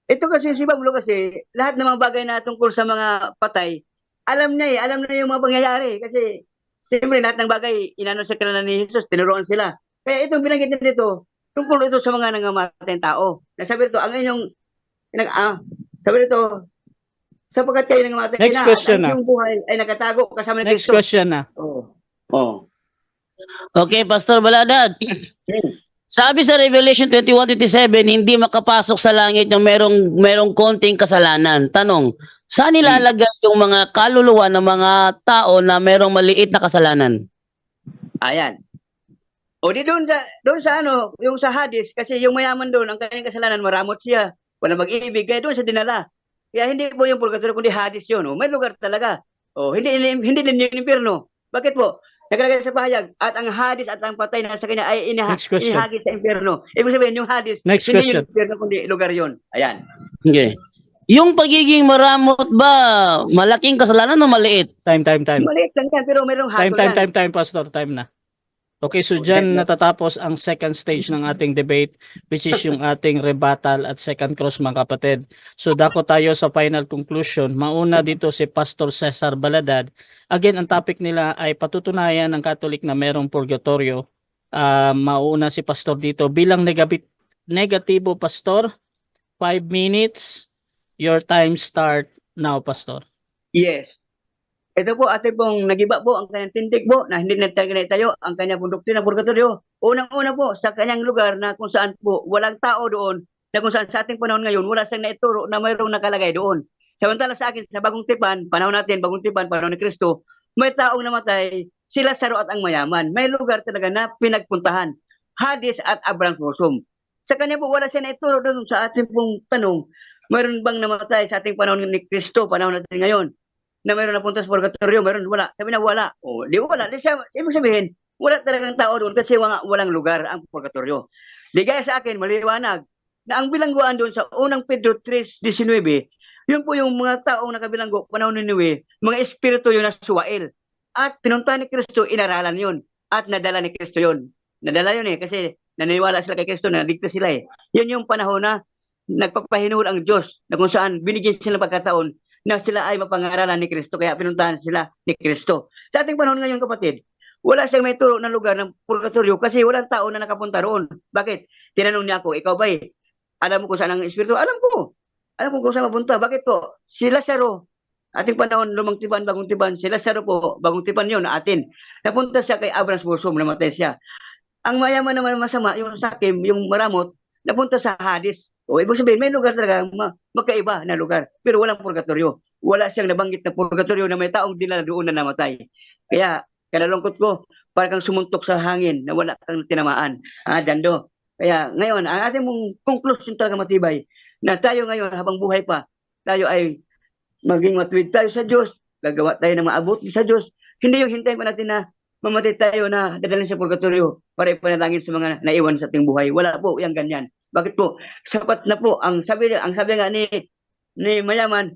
Ito kasi si Pablo kasi, lahat ng mga bagay na tungkol sa mga patay, alam niya yung mga pangyayari. Kasi, siyempre, lahat ng bagay, inano sa kanila ni Jesus, tinuruan sila. Kaya itong binanggit niya dito, tungkol ito sa mga nangamatay tao. Nasabi ito, ang inyong, sabi ito, sapagkat kayo nangamatay na, Next question at ang inyong buhay ay nakatago kasama ni Next Kristo. question na. Oh. Okay, Pastor Baladad. Sabi sa Revelation 21:27, hindi makapasok sa langit yung merong konting kasalanan. Tanong, saan nilalagay yung mga kaluluwa ng mga tao na merong maliit na kasalanan? Ayan. O di doon sa ano, yung sa Hades, kasi yung mayaman doon, ang kanyang kasalanan, maramot siya. Wala mag-ibig, kaya doon sa dinala. Kaya hindi po yung purgatorio, kundi Hades yun. May lugar talaga. Hindi din yung impyerno. Bakit po? nakalagay sa pahayag, at ang Hades at ang patay na sa kanya ay Next question. inihagis sa impyerno. Ibig sabihin, yung Hades, Next hindi question. yung impyerno, kundi lugar yun. Ayan. Okay. Yung pagiging maramot ba, malaking kasalanan o maliit? Time. Maliit lang yan, pero mayroong hatol yan. Time, Pastor. Time na. Okay, so dyan natatapos ang second stage ng ating debate, which is yung ating rebuttal at second cross, mga kapatid. So dako tayo sa final conclusion. Mauna dito si Pastor Cesar Baladad. Again, ang topic nila ay patutunayan ng Catholic na merong purgatorio. Mauna si Pastor dito bilang negatibo, Pastor. 5 minutes. Your time start now, Pastor. Yes. Ito po, ate pong nagiba po ang kanyang tindig po na hindi tayo ang kanyang doktrina purgatorio. Unang-una po, sa kanyang lugar na kung saan po walang tao doon, na kung saan sa ating panahon ngayon, wala siyang naituro na mayroong nakalagay doon. Samantala sa akin, sa Bagong Tipan, panahon natin, Bagong Tipan, panahon ni Kristo, may taong namatay, sila Lazaro at ang mayaman. May lugar talaga na pinagpuntahan. Hades at Abraham Bosom. Sa kanya po, wala siya naituro doon sa ating pong tanong, mayroon bang namatay sa ating panahon ni Kristo, panahon natin ngayon, na mayroon napunta sa purgatorio, mayroon wala. Sabi na wala. O, di wala. Di siya, ibig sabihin, wala talagang tao doon kasi walang lugar ang purgatorio. Di gaya sa akin, maliwanag, na ang bilangguan doon sa unang Pedro 3:19, yun po yung mga taong nakabilanggo, panahon ni Noe, mga espiritu yun na suwail. At pinunta ni Kristo, inaralan yun. At nadala ni Kristo yun. Nadala yun kasi naniniwala sila kay Kristo, naligtas sila Yun yung panahon na nagpapahinul ang Diyos, na kung saan binigyan sila pagkataon na sila ay mapangaralan ni Kristo, kaya pinuntahan sila ni Kristo. Sa ating panahon ngayon, kapatid, wala siyang may turo na lugar ng purgatorio kasi walang tao na nakapunta roon. Bakit? Tinanong niya ako, ikaw ba alam mo kung saan ang espiritu? Alam ko. Alam ko kung saan mapunta. Bakit po? Si Lazaro, ating panahon, Lumang Tipan, Bagong Tipan, si Lazaro po, Bagong Tipan yun, atin. Napunta siya kay Abraham Bosom, namatay siya. Ang mayaman naman masama, yung sakim, yung maramot, napunta sa Hades. O ibig sabihin, may lugar talaga magkaiba na lugar. Pero walang purgatorio. Wala siyang nabanggit na purgatorio na may taong dinala doon na namatay. Kaya, kanalungkot ko, parang kang sumuntok sa hangin na wala kang tinamaan. Dando. Kaya ngayon, ang ating mong conclusion talaga matibay na tayo ngayon habang buhay pa, tayo ay maging matuwid tayo sa Diyos, gagawa tayo ng maabot sa Diyos. Hindi yung hintayin pa natin na mamatay tayo na dadalhin sa purgatorio para ipanalangin sa mga naiwan sa ating buhay. Wala po, yung ganyan. Bakit po? Sapat na po. Ang sabi nga ni Mayaman,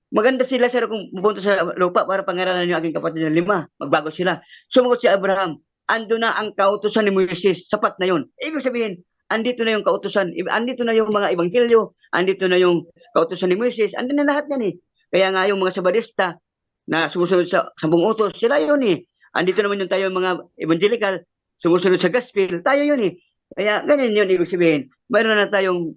maganda sila sir kung pupunta sa lupa para pangaralan yung aking kapatid ng 5. Magbago sila. Sumagot si Abraham, ando na ang kautusan ni Moises. Sapat na yun. Ibig sabihin, andito na yung kautusan. Andito na yung mga ebanghelyo. Andito na yung kautusan ni Moises. Andito na lahat yan Kaya nga yung mga sabadista na sumusunod sa 10 utos, sila yun Andito naman yung tayo mga evangelical, sumusunod sa gospel. Tayo yun Kaya ganyan yun ibig sabihin. Mayroon na tayong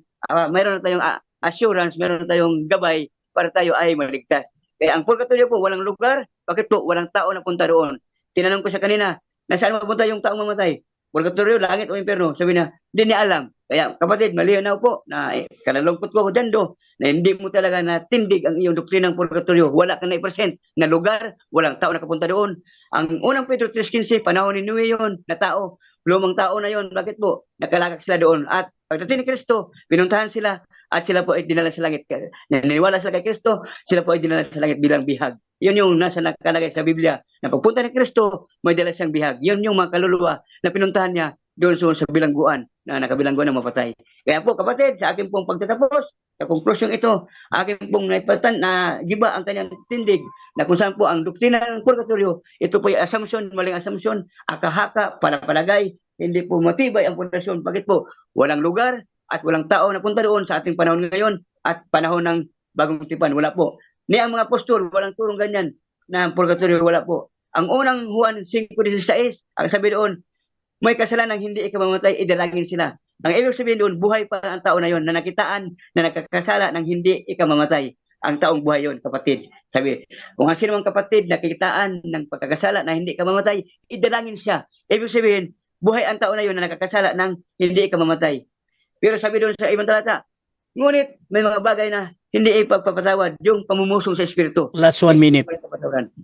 assurance, mayroon na tayong gabay para tayo ay maligtas. Kaya ang purgatorio po, walang lugar. Bakit po? Walang tao na punta doon. Tinanong ko siya kanina, nasaan mapunta yung taong mamatay? Purgatorio, langit o impyerno? Sabi na, hindi niya alam. Kaya kapatid, malinaw po na kalalungkot ko dyan na hindi mo talaga natindig ang iyong doktrinang purgatorio. Wala kang na-present na lugar, walang tao nakapunta doon. Ang unang Pedro 3:15, panahon ni Noe yun, na tao. Lumang tao na yon. Bakit po? Nakalakak sila doon. At pagdating ni Kristo, pinuntahan sila at sila po ay dinala sa langit. Naniniwala sila kay Kristo, sila po ay dinala sa langit bilang bihag. Yun yung nasa nakalagay sa Biblia. Na pagpunta ni Kristo, may dala siyang bihag. Yun yung mga kaluluwa na pinuntahan niya doon sa bilangguan, na nakabilangguan na mapatay. Kaya po kapatid, sa akin pong pagtatapos, sa conclusion ito, akin pong naipatan na giba ang kanyang tindig na kung saan po ang doktrina ng purgatorio, ito po ay assumption, maling assumption, akahaka, palagay, hindi po matibay ang pundasyon. Bakit po? Walang lugar at walang tao na punta doon sa ating panahon ngayon at panahon ng Bagong Tipan. Wala po. Ni ang mga apostol, walang turong ganyan na purgatorio, wala po. Ang unang Juan 5:16, ang sabi doon, may kasalanan hindi ikamamatay, idalangin sila. Ang ibig sabihin doon, buhay pa ang tao na yon na nakitaan na nakakasala ng hindi ikamamatay. Ang taong buhay yon, kapatid. Sabi, kung ang sino mang kapatid nakikitaan ng pagkakasala na hindi ikamamatay, idalangin siya. Ibig sabihin, buhay ang tao na yon na nakakasala ng hindi ikamamatay. Pero sabi doon sa ibang talata, ngunit may mga bagay na hindi ipagpapatawad, yung pamumusong sa Espiritu. Last 1 minute.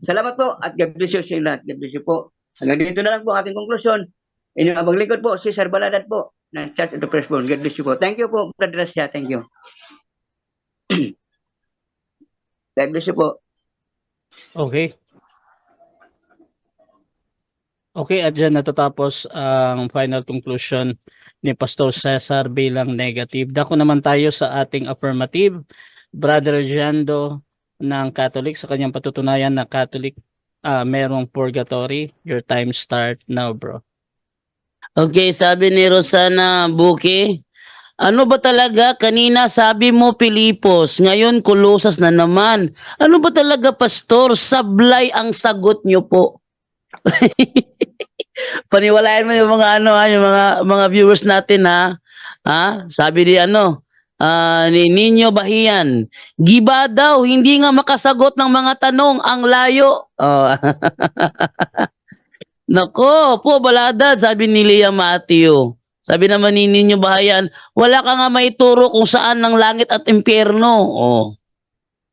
Salamat po at God bless you sa lahat. God bless you po. Hanggang dito na lang po ang ating konklusyon. Inyong abang lingkod po, Cesar Baladad po, ng Church of the Firstborn. God bless you po. Thank you po, Brother Rasya. Thank you. God bless you po. Okay. Okay, at dyan natatapos ang final conclusion ni Pastor Cesar bilang negative. Dako naman tayo sa ating affirmative. Brother Jando ng Catholic sa kanyang patutunayan na Catholic merong purgatory. Your time start now, bro. Okay, sabi ni Rosana Buki, ano ba talaga? Kanina sabi mo Pilipos, ngayon Kolosas na naman. Ano ba talaga, Pastor? Sablay ang sagot nyo po. Paniwalaan mo yung mga yung mga viewers natin ha. Sabi ni ni Nino Bahian, giba daw, hindi nga makasagot ng mga tanong, ang layo. Oh. Nako, po baladad, sabi ni Lea Matthew. Sabi naman ni Nino Bahayan, wala ka nga maituro kung saan ng langit at impyerno. Oh.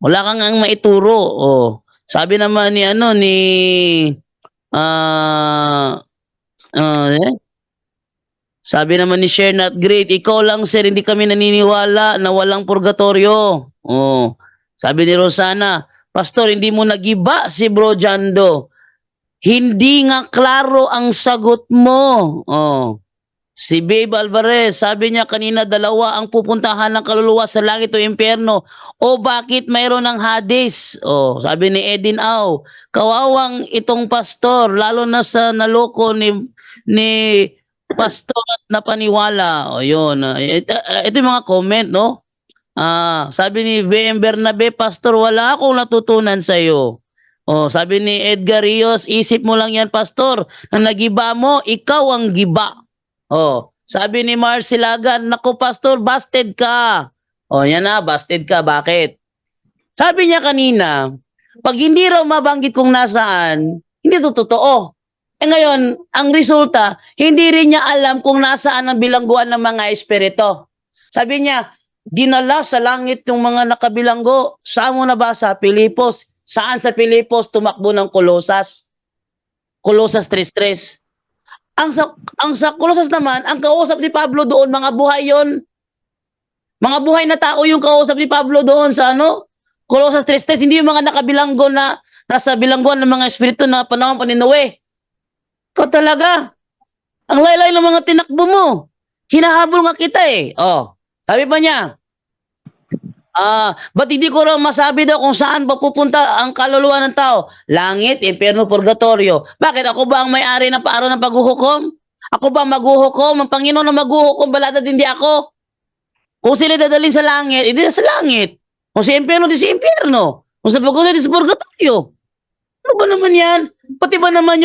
Wala ka nga maituro. Oh. Sabi naman ni sabi naman ni Share Not Great, ikaw lang sir, hindi kami naniniwala na walang purgatorio. Oh. Sabi ni Rosana, Pastor, hindi mo nagiba si Bro Jando. Hindi nga klaro ang sagot mo. Oh. Si Babe Alvarez, sabi niya kanina dalawa ang pupuntahan ng kaluluwa sa langit o impyerno. O bakit mayroon ng Hades? Oh, sabi ni Edin Au, kawawang itong pastor, lalo na sa naloko ni pastor at napaniwala. O yun. Ito yung mga comment, no? Sabi ni VM Bernabe, Pastor, wala akong natutunan sa iyo. Oh, sabi ni Edgar Rios, isip mo lang yan, Pastor, na nagiba mo, ikaw ang giba. Oh, sabi ni Marcilagan, naku Pastor, busted ka. Oh, yan na, busted ka. Bakit? Sabi niya kanina, pag hindi raw mabanggit kung nasaan, hindi to totoo. Eh ngayon, ang resulta, hindi rin niya alam kung nasaan ang bilangguan ng mga espiritu. Sabi niya, dinala sa langit yung mga nakabilanggo. Saan mo nabasa? Pilipos. Saan sa Pilipos tumakbo ng Kolosas? Kolosas 3:3. Ang sa Kolosas naman, ang kausap ni Pablo doon, mga buhay yon. Mga buhay na tao yung kausap ni Pablo doon sa Kolosas 3:3. Hindi yung mga nakabilanggo na nasa bilangguan ng mga espiritu na panahon pa ni Noe. Ikaw talaga. Ang laylay ng mga tinakbo mo. Hinahabol nga kita eh. Oh, sabi pa niya, ba't hindi ko raw masabi daw kung saan papupunta ang kaluluwa ng tao? Langit, impyerno, purgatorio. Bakit? Ako ba ang may-ari ng araw ng paghuhukom? Ako ba maghuhukom? Ang Panginoon ang maghuhukom, baladad hindi ako. Kung sila dadalhin sa langit, hindi sa langit. Kung sa impyerno, di sa impyerno. Kung sa purgatorio, di sa purgatorio. Ano ba naman yan? Pati ba naman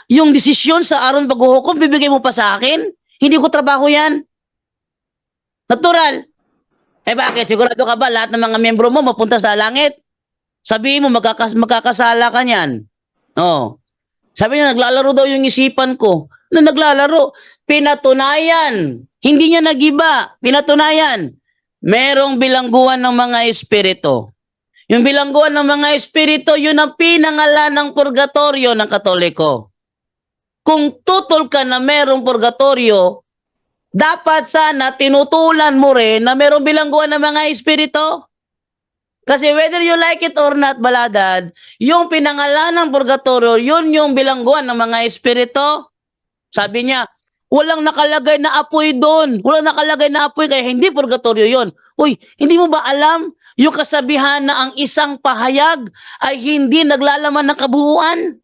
yung desisyon sa araw ng paghuhukom, bibigay mo pa sa akin? Hindi ko trabaho yan. Natural. Eh bakit? Sigurado ka ba lahat ng mga miyembro mo mapunta sa langit? Sabihin mo magkakasala ka niyan. Oh. Sabi niya naglalaro daw yung isipan ko. Na naglalaro, pinatunayan. Hindi niya nagiba, pinatunayan. Merong bilangguan ng mga espiritu. Yung bilangguan ng mga espiritu, yun ang pinangalan ng purgatorio ng Katoliko. Kung tutol ka na merong purgatorio, dapat sana tinutulan mo rin na merong bilangguan ng mga espiritu. Kasi whether you like it or not, baladad, yung pinangalan ng purgatorio, yun yung bilangguan ng mga espiritu. Sabi niya, walang nakalagay na apoy doon. Walang nakalagay na apoy, kaya hindi purgatorio yun. Uy, hindi mo ba alam yung kasabihan na ang isang pahayag ay hindi naglalaman ng kabuuan?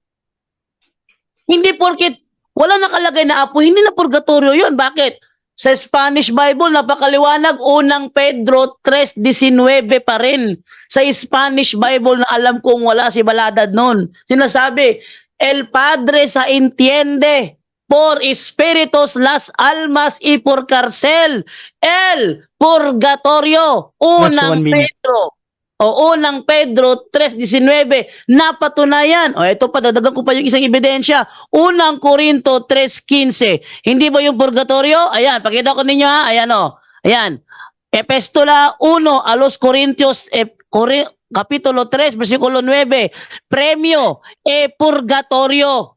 Hindi porket wala nakalagay na apoy, hindi na purgatorio yun. Bakit? Sa Spanish Bible, napakaliwanag, unang Pedro 3:19 pa rin. Sa Spanish Bible na alam kong wala si Baladad noon. Sinasabi, El Padre sa entiende, por espíritus las almas y por cárcel, el purgatorio. Unang Pedro. O unang Pedro 3:19, napatunayan. O ito pa, dadagan ko pa yung isang ebidensya. Unang Korinto 3:15. Hindi ba yung purgatorio? Ayan, pakita ko ninyo ha. Ayan o. Ayan. Epistola 1 a los Corintios, Kapitulo 3, versikulo 9. Premio, purgatorio.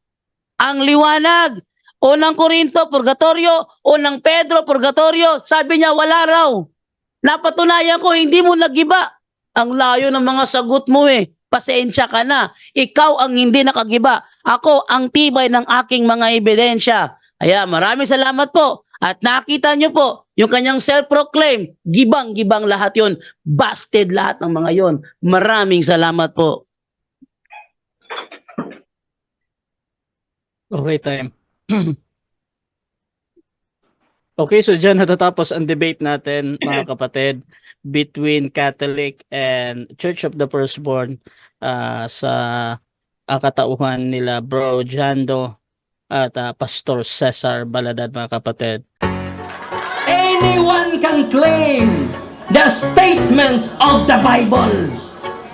Ang liwanag. Unang Korinto, purgatorio. Unang Pedro, purgatorio. Sabi niya, wala raw. Napatunayan ko, hindi mo nagiba. Ang layo ng mga sagot mo eh. pasensya ka na. Ikaw ang hindi nakagiba. Ako ang tibay ng aking mga ebidensya. Kaya maraming salamat po. At nakita nyo po, yung kanyang self-proclaim, gibang-gibang lahat yon, busted lahat ng mga yon. Maraming salamat po. Okay, time. Okay, so dyan natatapos ang debate natin, mga kapatid, between Catholic and Church of the Firstborn sa katauhan nila Bro Jando at Pastor Cesar Baladad, mga kapatid. Anyone can claim the statement of the Bible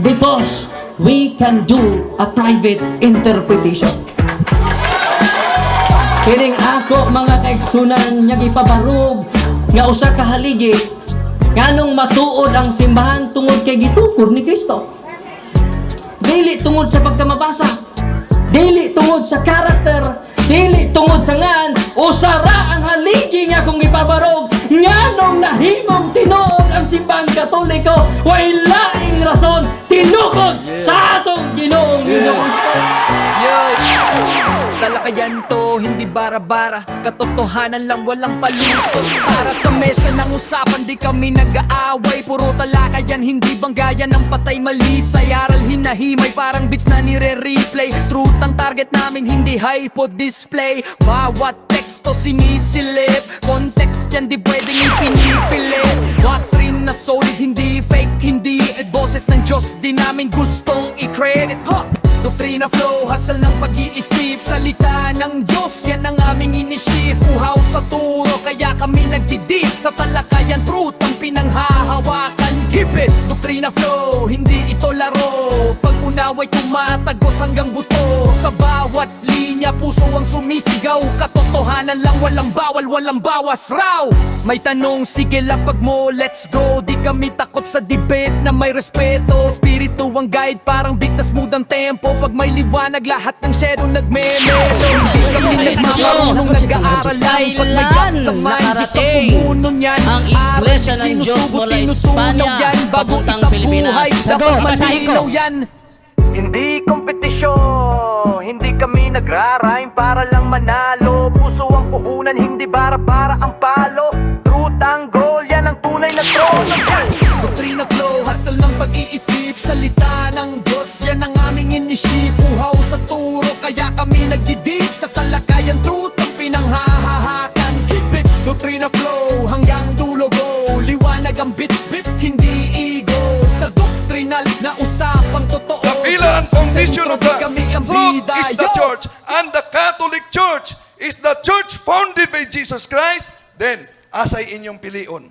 because we can do a private interpretation. Kining ako mga kaigsunan nga gipabarog nga usa ka haligi nganong matuod ang simbahan tungod kay gitukod ni Kristo. Dili tungod sa pagkamabasa, dili tungod sa karakter, dili tungod sa ngan, usara ang haligi nga kung gipabarog nganong nahimong tinuod ang simbahan Katoliko, way laing rason tinukod sa atong Ginoong Hesus Kristo. Talakayan to, hindi bara-bara, katotohanan lang, walang palusot. Para sa mesa ng usapan, di kami nag-aaway, puro talakayan, hindi banggayan ng patay malisay. Aral hinahimay, parang beats na nire-replay. Truth ang target namin, hindi hypo display. Bawat teksto sinisilip, context yan di pwedeng ipinipilit. Doctrine na solid, hindi fake, hindi boses ng Diyos, di namin gustong i-credit. Doktrina flow, hasal ng pag-iisip, salita ng Diyos, yan ang aming inisip. Uhaw sa turo, kaya kami nagdidip sa talakayan, truth ang pinanghahawakan. Keep it! Doktrina flow, hindi ito laro. Pag-unaway tumatagos hanggang buto. Sa bawat linya, puso ang sumisigaw. Katotohanan lang, walang bawal, walang bawas raw. May tanong, sige lapag mo, let's go. Di kami takot sa debate na may respeto. Spirito ang guide, parang bigtas mood ang tempo. Pag may liwanag, lahat ng shadow nagme-melo. Hindi kami nagmamarunong nag-aaral lang. Pag may gap sa mind, Diyos ang pumuno niyan. Ang Iglesia ng Diyos mula Espanya, papuntang Pilipinas. Dapat malinaw yan. Hindi kompetisyon, hindi kami nagra-rhyme para lang manalo. Puso ang puhunan, hindi bara-bara ang palo. Truth ang goal, yan ang tunay na trono. Doktrina flow, hasal ng pag-iisip, salita ng Diyos, yan ang aming inisip. Uhaw sa turo, kaya kami nagdidip sa talakayan, truth ang pinanghahahakan. Keep it, doktrina flow, hanggang dulo go. Liwanag ang bit-bit, hindi ego. Sa doktrinal na usapang totoo. The pillar and foundation of the Kami ang truth bida, is the yo! church, and the Catholic Church is the church founded by Jesus Christ. Then, asay inyong pilion.